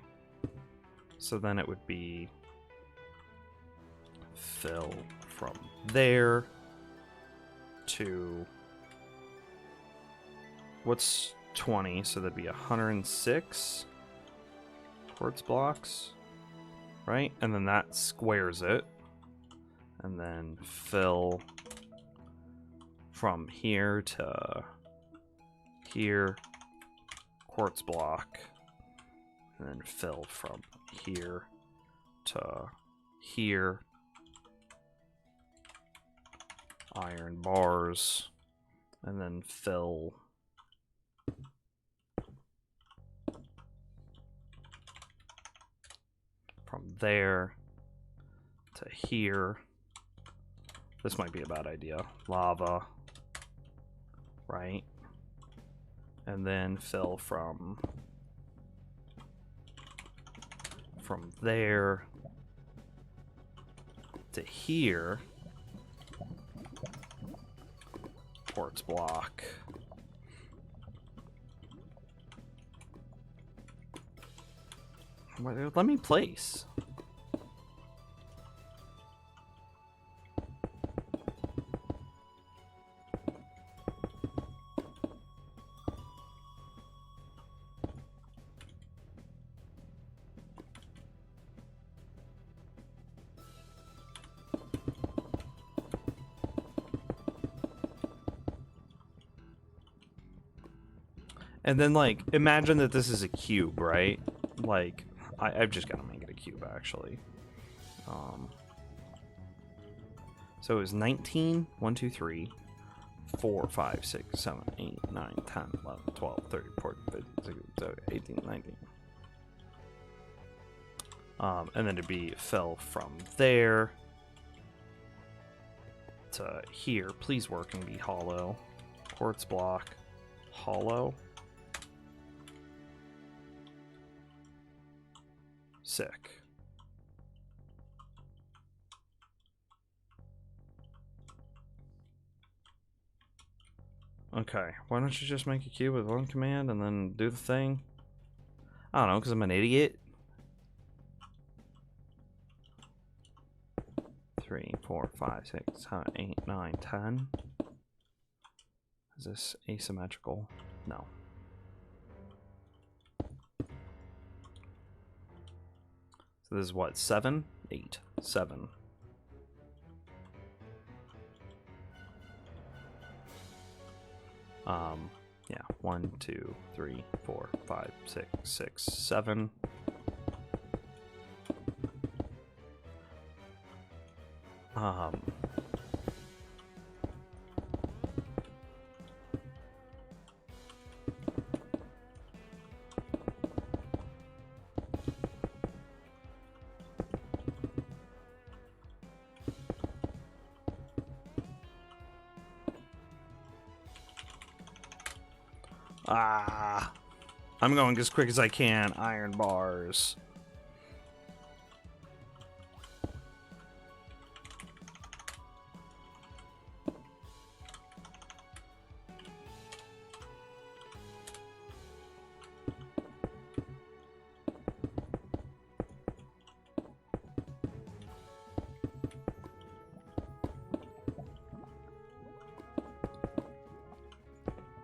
So then it would be... fill from there to what's 20? So that'd be 106 quartz blocks, right? And then that squares it. And then fill from here to here, quartz block. And then fill from here to here, iron bars. And then fill from there to here. This might be a bad idea. Lava, right? And then fill from there to here. Quartz block. Let me place. And then, like, imagine that this is a cube, right? Like, I've just got to make it a cube, actually. So it was 19, 1, 2, 3, 4, 5, 6, 7, 8, 9, 10, 11, 12, 13, 14, 15, 16, 18, 19. And then it'd be fill from there to here. Please work and be hollow. Quartz block, hollow. Sick. Okay, why don't you just make a cube with one command and then do the thing? I don't know, because I'm an idiot. 3, 4, 5, 6, 7, 8, 9, 10. Is this asymmetrical? No. So this is what, 7? 8. 7. Yeah, 1, 2, 3, 4, 5, 6, 6, 7. I'm going as quick as I can. Iron bars.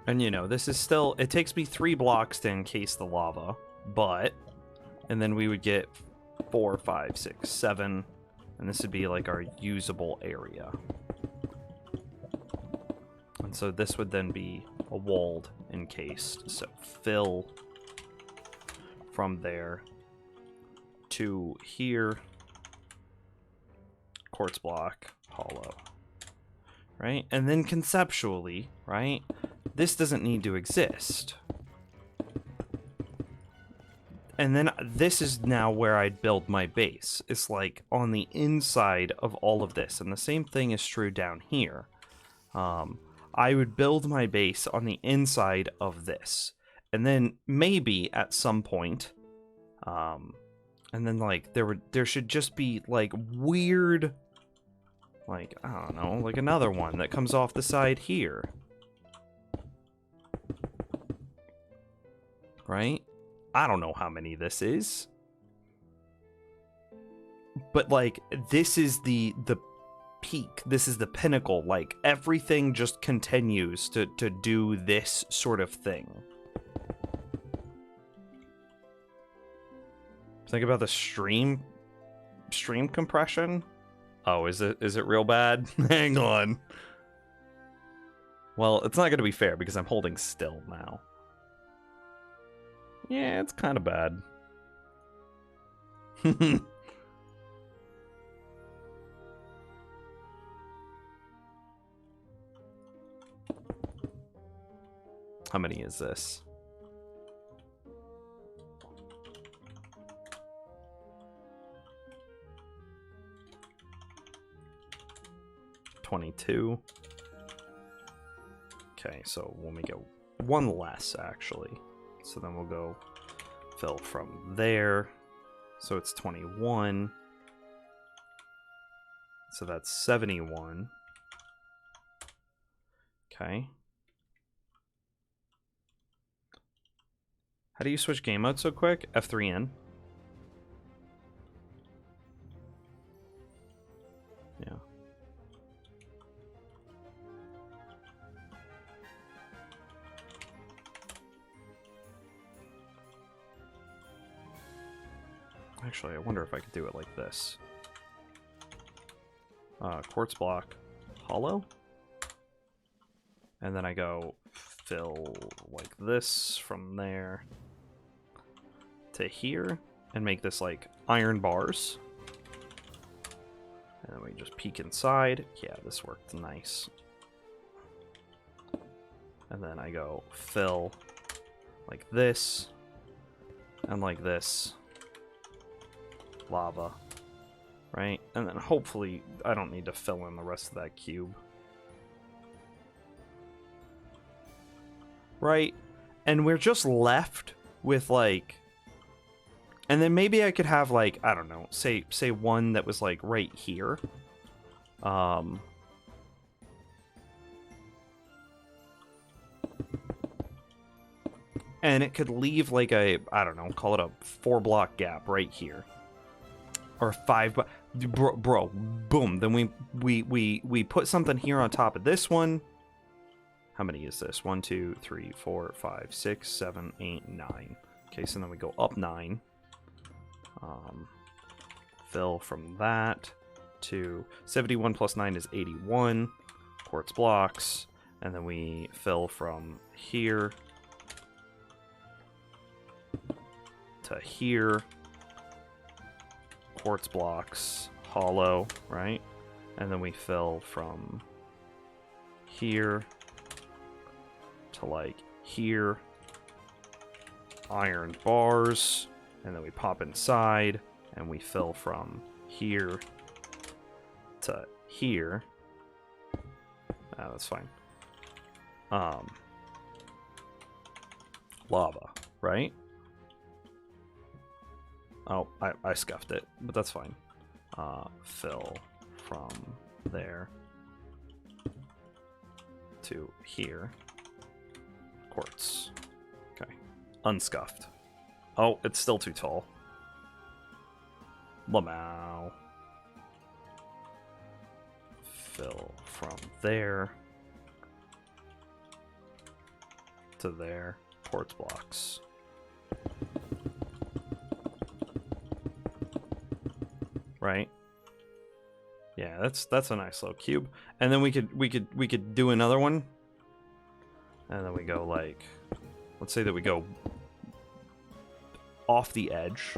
And you know, this is still, it takes me 3 blocks to encase the lava, but, and then we would get 4, 5, 6, 7, and this would be like our usable area. And so this would then be a walled encased, so fill from there to here, quartz block, hollow, right? And then conceptually, right? This doesn't need to exist. And then this is now where I'd build my base. It's like on the inside of all of this. And the same thing is true down here. I would build my base on the inside of this. And then maybe at some point, and then like there should just be like weird, like, I don't know, like another one that comes off the side here. Right? I don't know how many this is. But like this is the peak. This is the pinnacle. Like, everything just continues to do this sort of thing. Think about the stream compression. Oh, is it real bad? Hang on. Well, it's not going to be fair because I'm holding still now. Yeah, it's kind of bad. How many is this? $22. Okay, so we'll make it one less, actually. So then we'll go fill from there. So it's 21. So that's 71. Okay. How do you switch game mode so quick? F3N. Yeah. Actually, I wonder if I could do it like this. Quartz block, hollow. And then I go fill like this from there to here and make this like iron bars. And then we just peek inside. Yeah, this worked nice. And then I go fill like this and like this. Lava, right? And then hopefully I don't need to fill in the rest of that cube. Right? And we're just left with like, and then maybe I could have like, I don't know, say one that was like right here. And it could leave like a, I don't know, call it a 4-block gap right here. Or 5, bro, boom. Then we put something here on top of this one. How many is this? 1, 2, 3, 4, 5, 6, 7, 8, 9. Okay, so then we go up 9. Fill from that to 71 plus 9 is 81 quartz blocks, and then we fill from here to here. Quartz blocks, hollow, right? And then we fill from here to like here. Iron bars, and then we pop inside and we fill from here to here. That's fine. Lava, right? Oh, I scuffed it, but that's fine. Fill from there to here. Quartz. Okay. Unscuffed. Oh, it's still too tall. Lamau. Fill from there to there. Quartz blocks. Right? Yeah, that's a nice little cube. And then we could do another one. And then we go like, let's say that we go off the edge.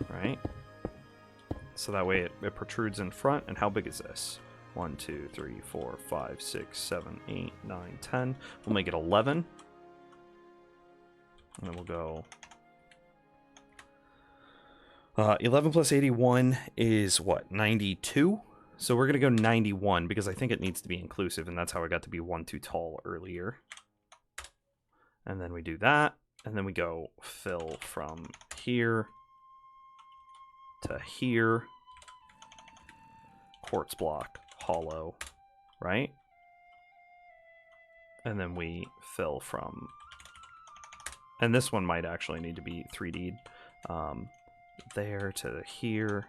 Right? So that way it protrudes in front. And how big is this? 1, 2, 3, 4, 5, 6, 7, 8, 9, 10. We'll make it 11. And then we'll go 11 plus 81 is what? 92? So we're going to go 91 because I think it needs to be inclusive, and that's how I got to be 1 too tall earlier. And then we do that, and then we go fill from here to here. Quartz block, hollow, right? And then we fill from... And this one might actually need to be 3D'd. There to here.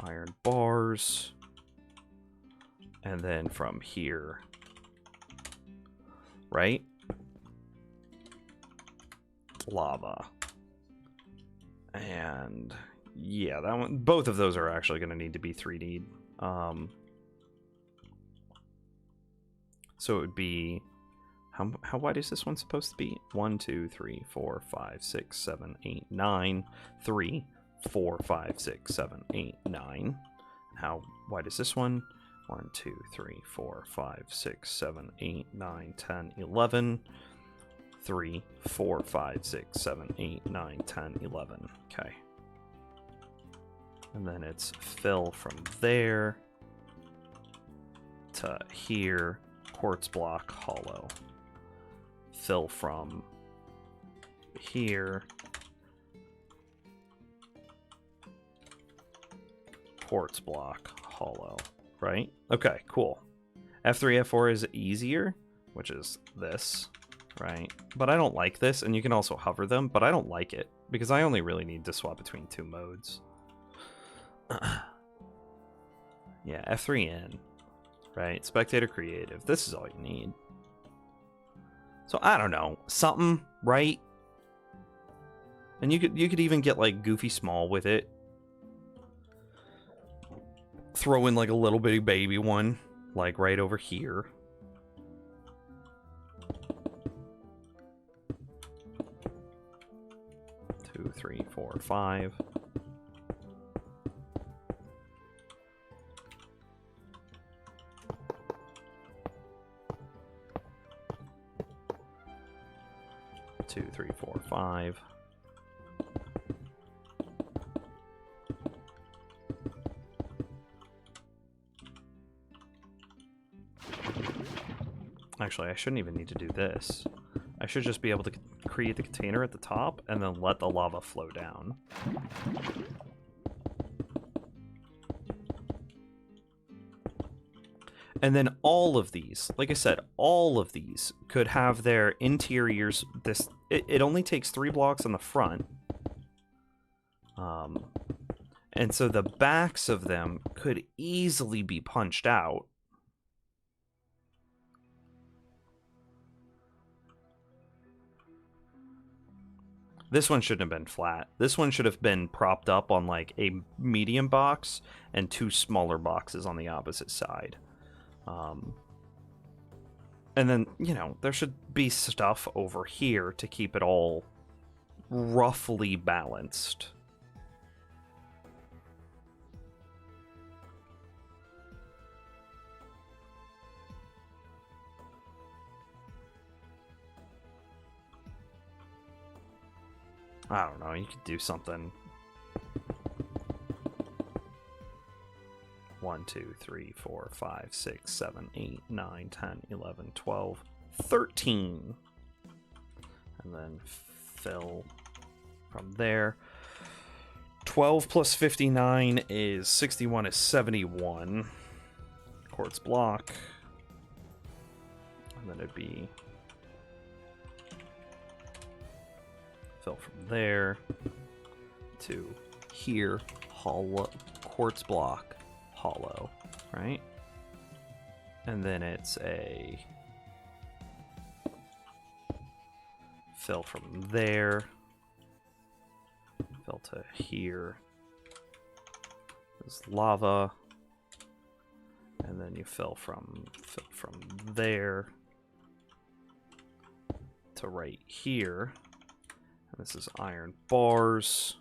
Iron bars. And then from here, right? Lava. And yeah, that one, both of those are actually going to need to be 3D'd. So it would be, how wide is this one supposed to be? 1, 2, 3, 4, 5, 6, 7, 8, 9. 3, 4, 5, 6, 7, 8, 9. How wide is this one? 1, 2, 3, 4, 5, 6, 7, 8, 9, 10, 11. 3, 4, 5, 6, 7, 8, 9, 10, 11. Okay. And then it's fill from there to here, quartz block, hollow. Fill from here, quartz block, hollow. Right? Okay, cool. F3, F4 is easier, which is this, right? But I don't like this, and you can also hover them, but I don't like it, because I only really need to swap between 2 modes. Yeah, F3 in, right? Spectator creative. This is all you need. So I don't know, something, right? And you could even get like Goofy Small with it. Throw in like a little bitty baby one, like right over here. Two, 3, 4, 5. Two, 3, 4, 5. Actually, I shouldn't even need to do this. I should just be able to create the container at the top and then let the lava flow down. And then all of these, like I said, all of these could have their interiors. It only takes 3 blocks on the front. And so the backs of them could easily be punched out. This one shouldn't have been flat. This one should have been propped up on like a medium box and 2 smaller boxes on the opposite side. And then, you know, there should be stuff over here to keep it all roughly balanced. I don't know, you could do something. 1, 2, 3, 4, 5, 6, 7, 8, 9, 10, 11, 12, 13. And then fill from there. 12 plus 59 is 61 is 71. Quartz block. And then it'd be fill from there to here, hollow, quartz block, hollow, right? And then it's a fill from there, fill to here. There's lava, and then you fill from there to right here. This is iron bars,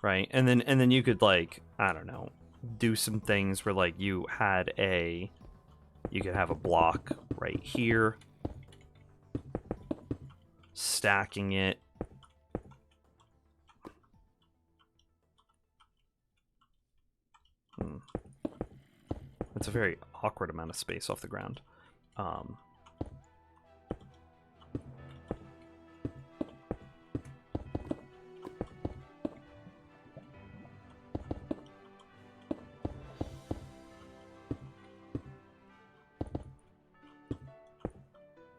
right? And then you could, like, I don't know, do some things where like you could have a block right here, stacking it. It's a very awkward amount of space off the ground.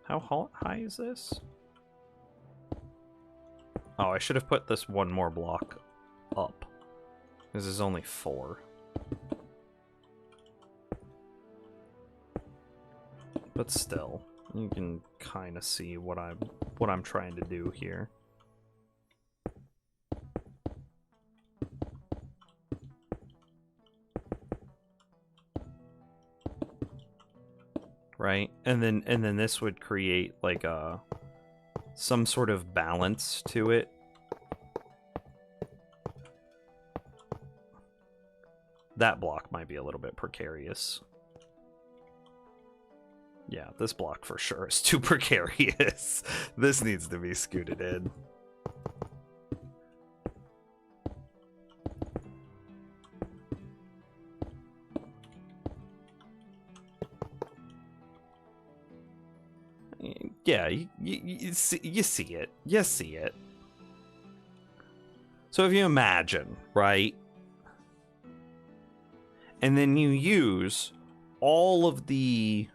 How high is this? Oh, I should have put this one more block up. This is only 4. but still, you can kind of see what I'm trying to do here. Right? And then this would create like some sort of balance to it. That block might be a little bit precarious. Yeah, this block for sure is too precarious. This needs to be scooted in. Yeah, you see it. You see it. So if you imagine, right? And then you use all of the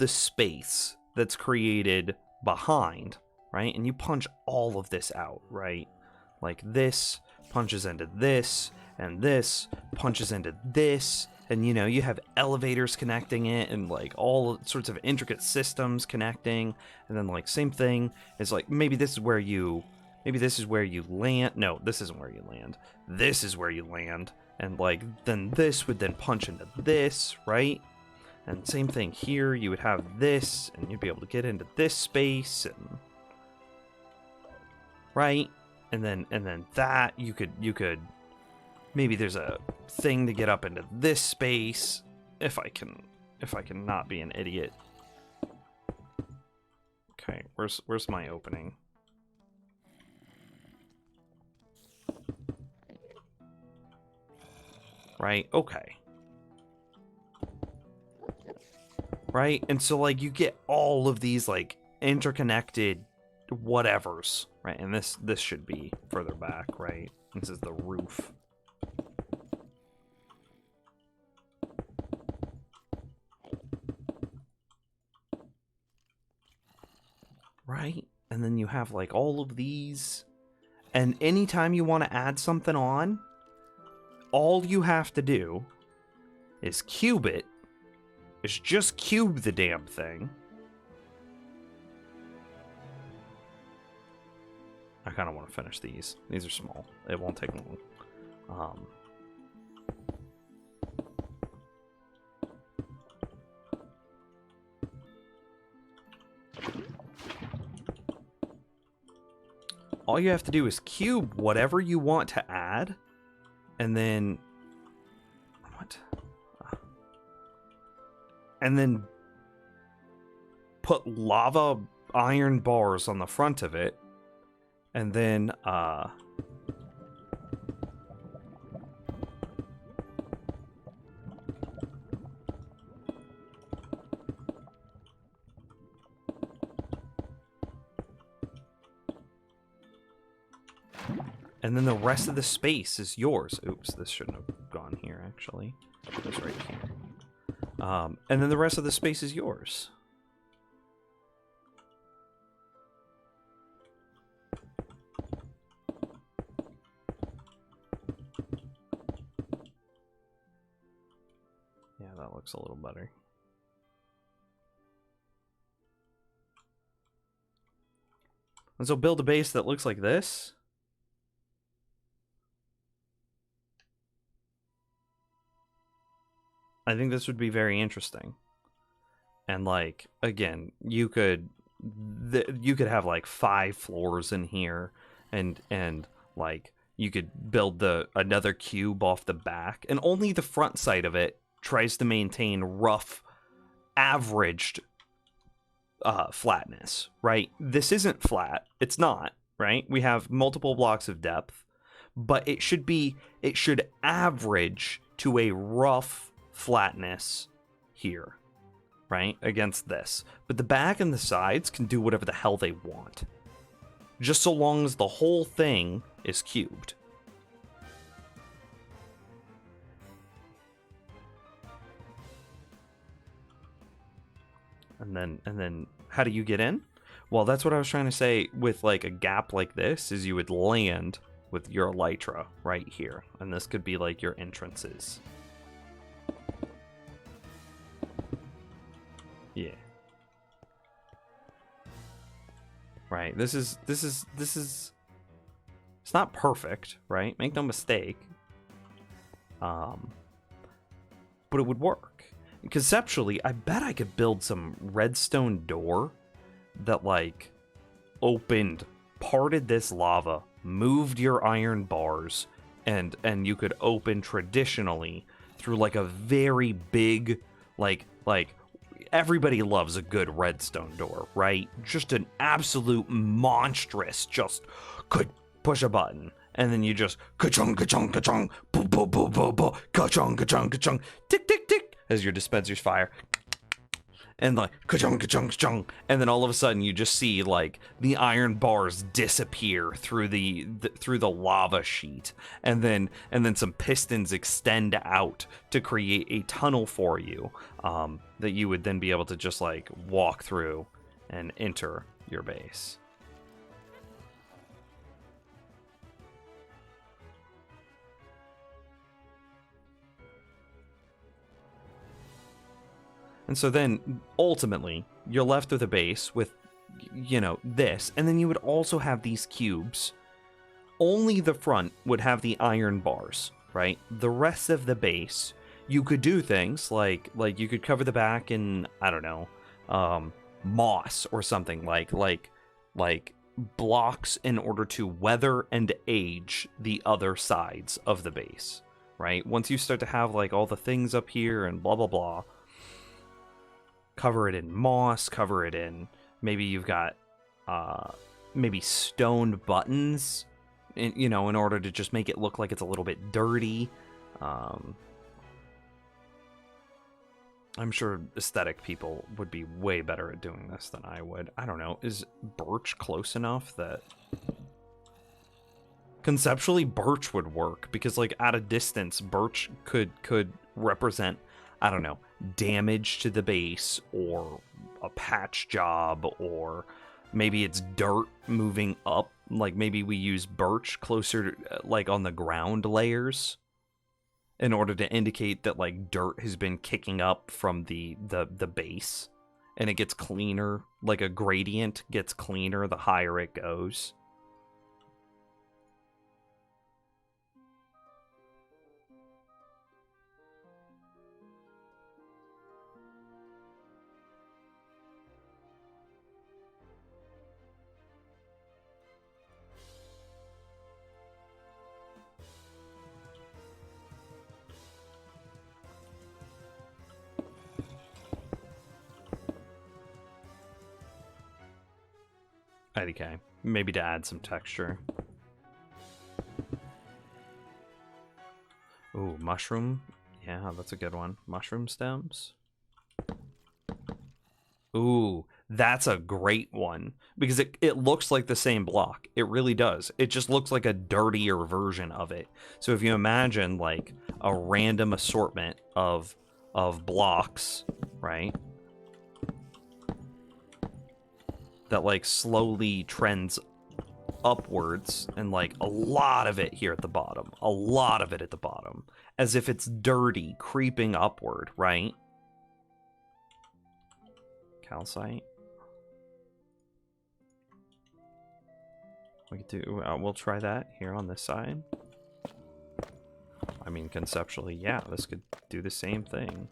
space that's created behind, right? And you punch all of this out, right? Like this punches into this, and this punches into this, and you know, you have elevators connecting it, and like all sorts of intricate systems connecting, and then like same thing is like maybe this is where you land. No, this isn't where you land. This is where you land. And like then this would then punch into this, right? And same thing here, you would have this, and you'd be able to get into this space, and right? And then that you could maybe there's a thing to get up into this space, if I can not be an idiot. Okay, where's my opening? Right, okay. Right, and so like you get all of these like interconnected whatevers, right? And this should be further back, right? This is the roof. Right? And then you have like all of these, and anytime you want to add something on, all you have to do is cube it. Is just cube the damn thing. I kind of want to finish these. These are small. It won't take long. All you have to do is cube whatever you want to add, and then what? And then put lava iron bars on the front of it, and then the rest of the space is yours. Oops, this shouldn't have gone here, actually. It was right here. And then the rest of the space is yours. Yeah, that looks a little better. And so build a base that looks like this. I think this would be very interesting. And like, again, you could have like 5 floors in here, and like you could build another cube off the back, and only the front side of it tries to maintain rough averaged flatness, right? This isn't flat. It's not, right? We have multiple blocks of depth, but it should average to a rough flatness here, right, against this. But the back and the sides can do whatever the hell they want, just so long as the whole thing is cubed. And then how do you get in? Well, that's what I was trying to say. With like a gap like this, is you would land with your elytra right here, and this could be like your entrances. Yeah. Right. This is it's not perfect, right? Make no mistake. But it would work. Conceptually, I bet I could build some redstone door that like parted this lava, moved your iron bars, and you could open traditionally through like a very big like everybody loves a good redstone door, right? Just an absolute monstrous, just could push a button and then you just ka-chung, ka-chung, ka-chung, boom, boom, boom, boom, boom, ka-chung, ka-chung, ka-chung, tick, tick, tick, as your dispensers fire. And like ka-chung, ka-chung, ka-chung, and then all of a sudden you just see like the iron bars disappear through the lava sheet, and then some pistons extend out to create a tunnel for you that you would then be able to just like walk through and enter your base. And so then, ultimately, you're left with a base with, you know, this. And then you would also have these cubes. Only the front would have the iron bars, right? The rest of the base, you could do things like you could cover the back in, I don't know, moss or something like blocks in order to weather and age the other sides of the base, right? Once you start to have like all the things up here and blah, blah, blah, cover it in moss, cover it in, maybe you've got maybe stoned buttons, you know, in order to just make it look like it's a little bit dirty. I'm sure aesthetic people would be way better at doing this than I would. I don't know, is birch close enough that conceptually birch would work? Because like at a distance, birch could represent, I don't know, damage to the base or a patch job, or maybe it's dirt moving up. Like maybe we use birch closer to, like on the ground layers in order to indicate that like dirt has been kicking up from the base and it gets cleaner. Like a gradient gets cleaner the higher it goes. IDK. Maybe to add some texture. Ooh, mushroom. Yeah, that's a good one. Mushroom stems. Ooh, that's a great one. Because it looks like the same block. It really does. It just looks like a dirtier version of it. So if you imagine like a random assortment of blocks, right? That like slowly trends upwards, and like a lot of it here at the bottom, a lot of it at the bottom, as if it's dirty creeping upward, right? Calcite. We could do, we'll try that here on this side. I mean, conceptually, yeah, this could do the same thing.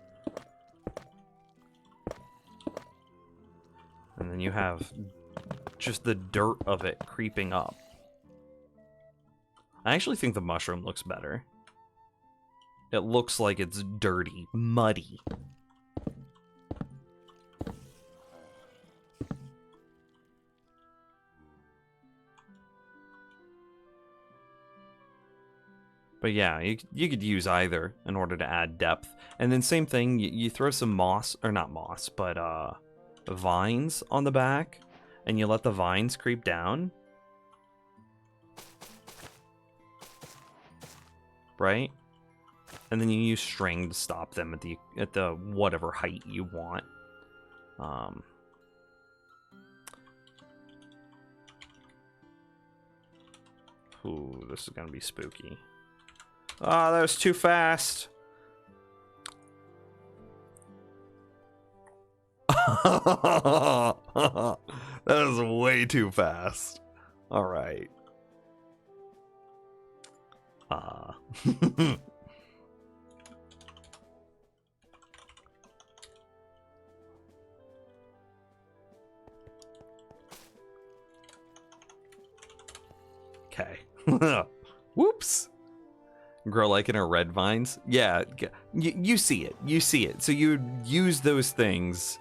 And then you have just the dirt of it creeping up. I actually think the mushroom looks better. It looks like it's dirty, muddy. But yeah, you could use either in order to add depth. And then same thing, you throw some moss, or not moss, but vines on the back, and you let the vines creep down. Right? And then you use string to stop them at the whatever height you want. Ooh, this is gonna be spooky. Ah, that was too fast. That is way too fast. All right. Okay. Whoops. Grow lichen or red vines. Yeah, you see it. You see it. So you use those things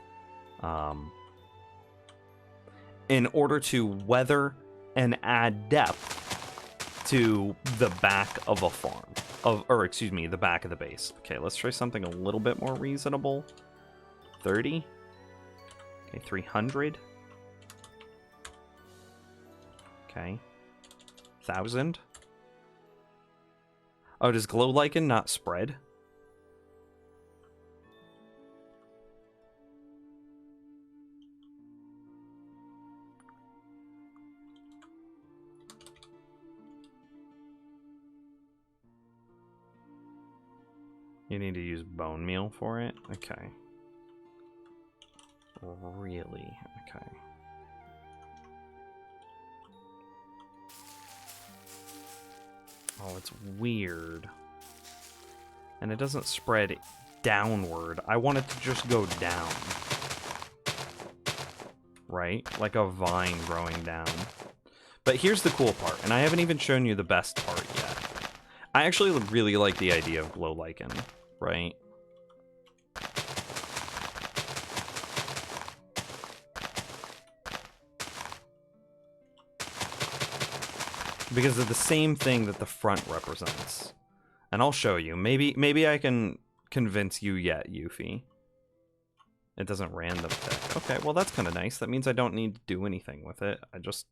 in order to weather and add depth to the back of a farm. Or excuse me, the back of the base. Okay, let's try something a little bit more reasonable. 30. Okay, 300. Okay. 1,000. Oh, does glow lichen not spread? You need to use bone meal for it? Okay. Really? Okay. Oh, it's weird. And it doesn't spread downward. I want it to just go down. Right? Like a vine growing down. But here's the cool part, and I haven't even shown you the best part yet. I actually really like the idea of glow lichen, right? Because of the same thing that the front represents. And I'll show you. Maybe I can convince you yet, Yuffie. It doesn't random pick. Okay, well that's kind of nice. That means I don't need to do anything with it. I just...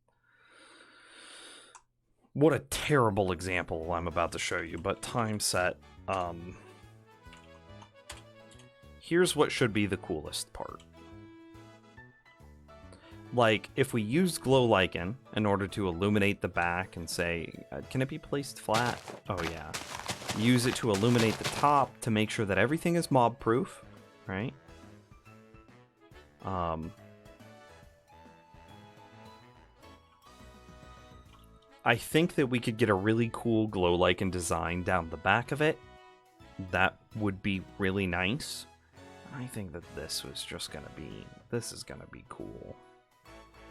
What a terrible example I'm about to show you, but time set. Here's what should be the coolest part. Like, if we used glow lichen in order to illuminate the back and say, can it be placed flat? Oh yeah. Use it to illuminate the top to make sure that everything is mob proof, right? I think that we could get a really cool glow lichen design down the back of it. That would be really nice. I think that this is gonna be cool.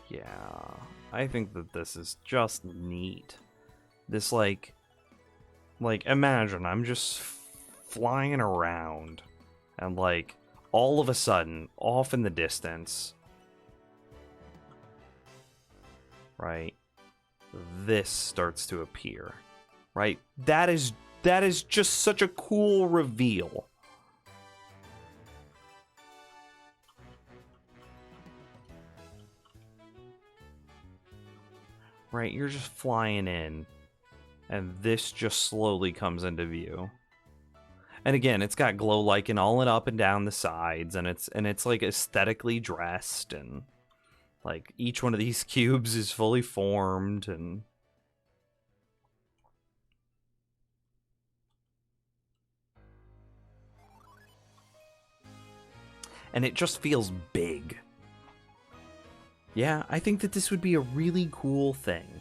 Yeah, I think that this is just neat. This like imagine I'm just flying around and like all of a sudden off in the distance, right? This starts to appear, right? That is just such a cool reveal. Right, you're just flying in, and this just slowly comes into view. And again, it's got glow lichen all and up and down the sides, and it's like aesthetically dressed, and like each one of these cubes is fully formed, and it just feels big. Yeah, I think that this would be a really cool thing.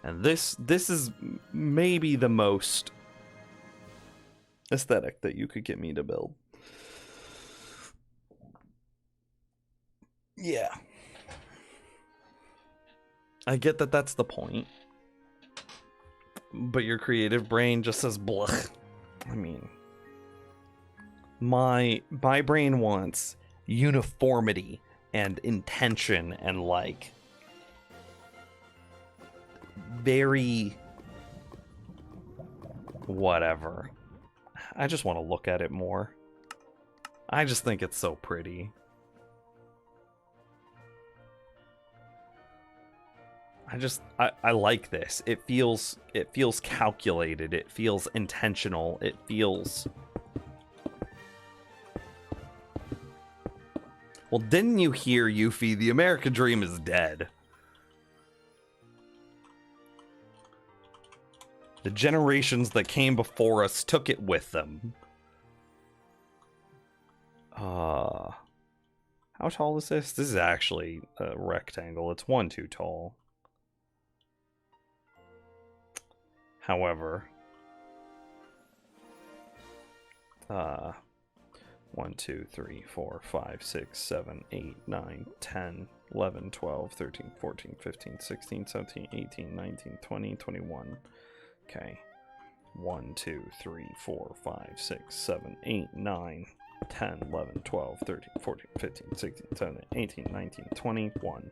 And this is maybe the most aesthetic that you could get me to build. Yeah. I get that that's the point. But your creative brain just says blech. I mean, my brain wants uniformity and intention and like very whatever. I just want to look at it more. I just think it's so pretty. I like this. It feels calculated. It feels intentional. It feels... Well, didn't you hear, Yuffie? The American dream is dead. The generations that came before us took it with them. How tall is this? This is actually a rectangle. It's 1 too tall. However, 1, 2, 3, 4, 5, 6, 7, 8, 9, 10, 11, 12, 13, 14, 15, 16, 17, 18, 19, 20, 21. Okay. 1, 2, 3, 4, 5, 6, 7, 8, 9, 10, 11, 12, 13, 14, 15, 16, 17, 18, 19, 21.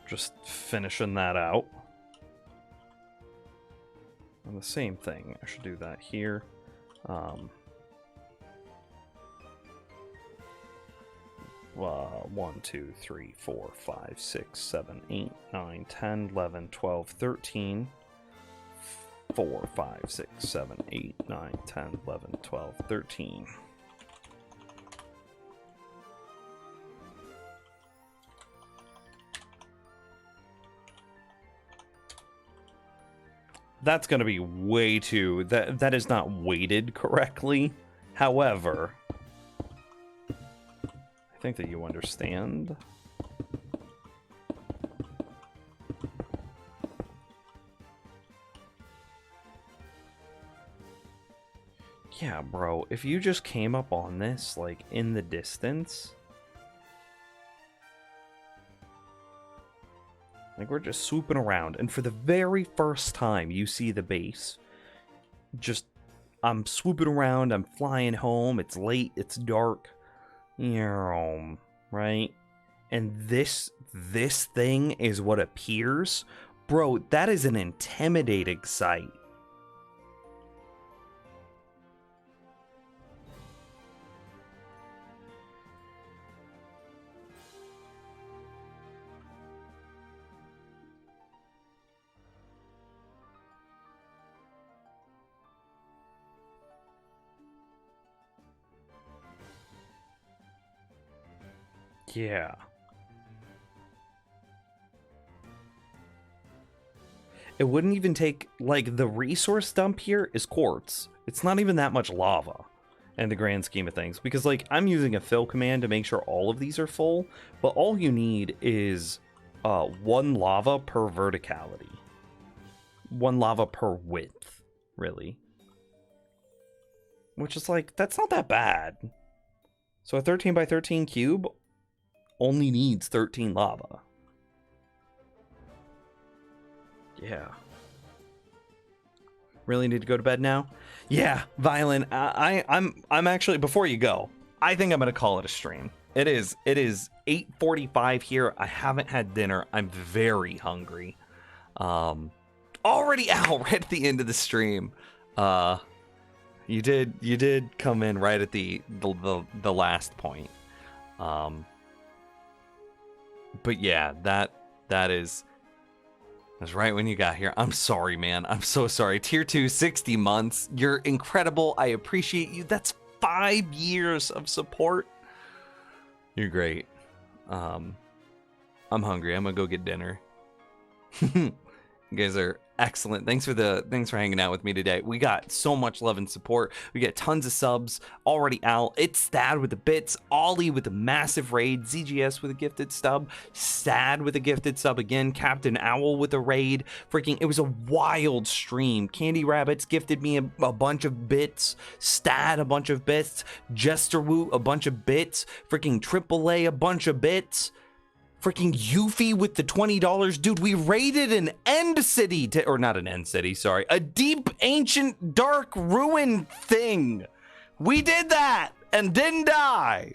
Just finishing that out. And the same thing, I should do that here. 1, 2, 3, 4, 5, 6, 7, 8, 9, 10, 11, 12, 13. 4, 5, 6, 7, 8, 9, 10, 11, 12, 13. That's going to be way too... That is not weighted correctly. However, I think that you understand. Yeah, bro, if you just came up on this, like, in the distance... Like, we're just swooping around, and for the very first time you see the base, just, I'm swooping around, I'm flying home, it's late, it's dark, right? And this thing is what appears. Bro, that is an intimidating sight. Yeah. It wouldn't even take, like, the resource dump here is quartz. It's not even that much lava in the grand scheme of things. Because, like, I'm using a fill command to make sure all of these are full. But all you need is 1 lava per verticality. 1 lava per width, really. Which is, like, that's not that bad. So a 13 by 13 cube only needs 13 lava. Yeah. Really need to go to bed now? Yeah, Violin, I'm actually, before you go, I think I'm gonna call it a stream. It is 8:45 here. I haven't had dinner. I'm very hungry. Already out right at the end of the stream. You did come in right at the last point. But yeah, that's right when you got here. I'm sorry, man. I'm so sorry. Tier 2, 60 months. You're incredible. I appreciate you. That's 5 years of support. You're great. I'm hungry. I'm gonna go get dinner. You guys are excellent. Thanks for hanging out with me today. We got so much love and support. We get tons of subs already out. It's Stad with the bits, Ollie with a massive raid, ZGS with a gifted sub, Stad with a gifted sub again, Captain Owl with a raid. Freaking, it was a wild stream. Candy Rabbits gifted me a bunch of bits, Stad a bunch of bits, Jesterwoot a bunch of bits, freaking AAA a bunch of bits. Freaking Yuffie with the $20. Dude, we raided an end city, or not an end city, sorry. A deep, ancient, dark ruin thing. We did that and didn't die.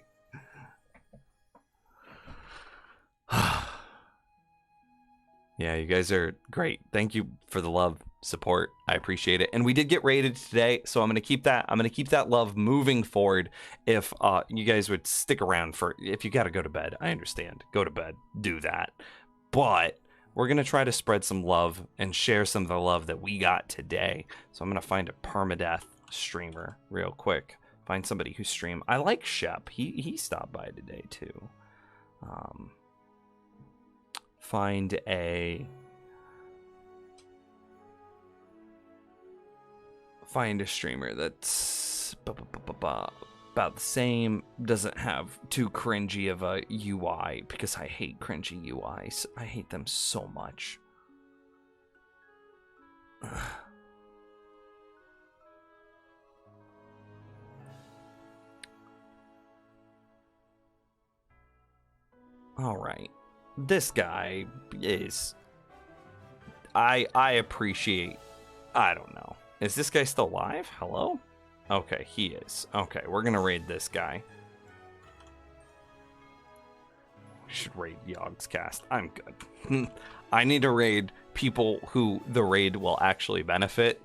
Yeah, you guys are great. Thank you for the love, support. I appreciate it. And we did get raided today, so I'm gonna keep that love moving forward. If you guys would stick around for, if you gotta go to bed, I understand. Go to bed, do that. But we're gonna try to spread some love and share some of the love that we got today. So I'm gonna find a permadeath streamer real quick. Find somebody who stream. I like Shep. He stopped by today too. find a streamer that's about the same, doesn't have too cringy of a UI, because I hate cringy UIs. I hate them so much. All right, this guy is. I appreciate. I don't know. Is this guy still alive? Hello? Okay, he is. Okay, we're gonna raid this guy. We should raid Yogg's cast. I'm good. I need to raid people who the raid will actually benefit.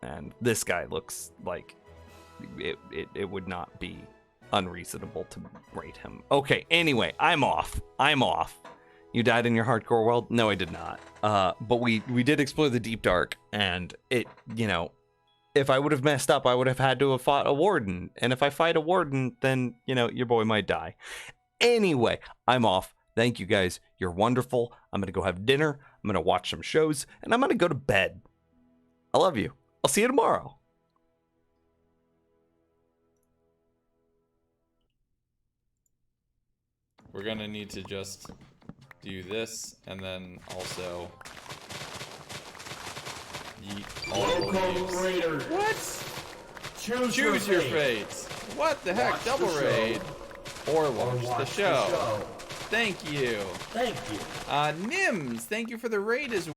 And this guy looks like it would not be unreasonable to raid him. Okay, anyway, I'm off. You died in your hardcore world? No, I did not. But we did explore the Deep Dark, and it, you know, if I would have messed up, I would have had to have fought a warden. And if I fight a warden, then, you know, your boy might die. Anyway, I'm off. Thank you guys. You're wonderful. I'm going to go have dinner. I'm going to watch some shows, and I'm going to go to bed. I love you. I'll see you tomorrow. We're going to need to just do this, and then also yeet all the leaves. What? Choose your fate. What the heck? Double raid. Or watch the show. Thank you. Thank you. Nims, thank you for the raid as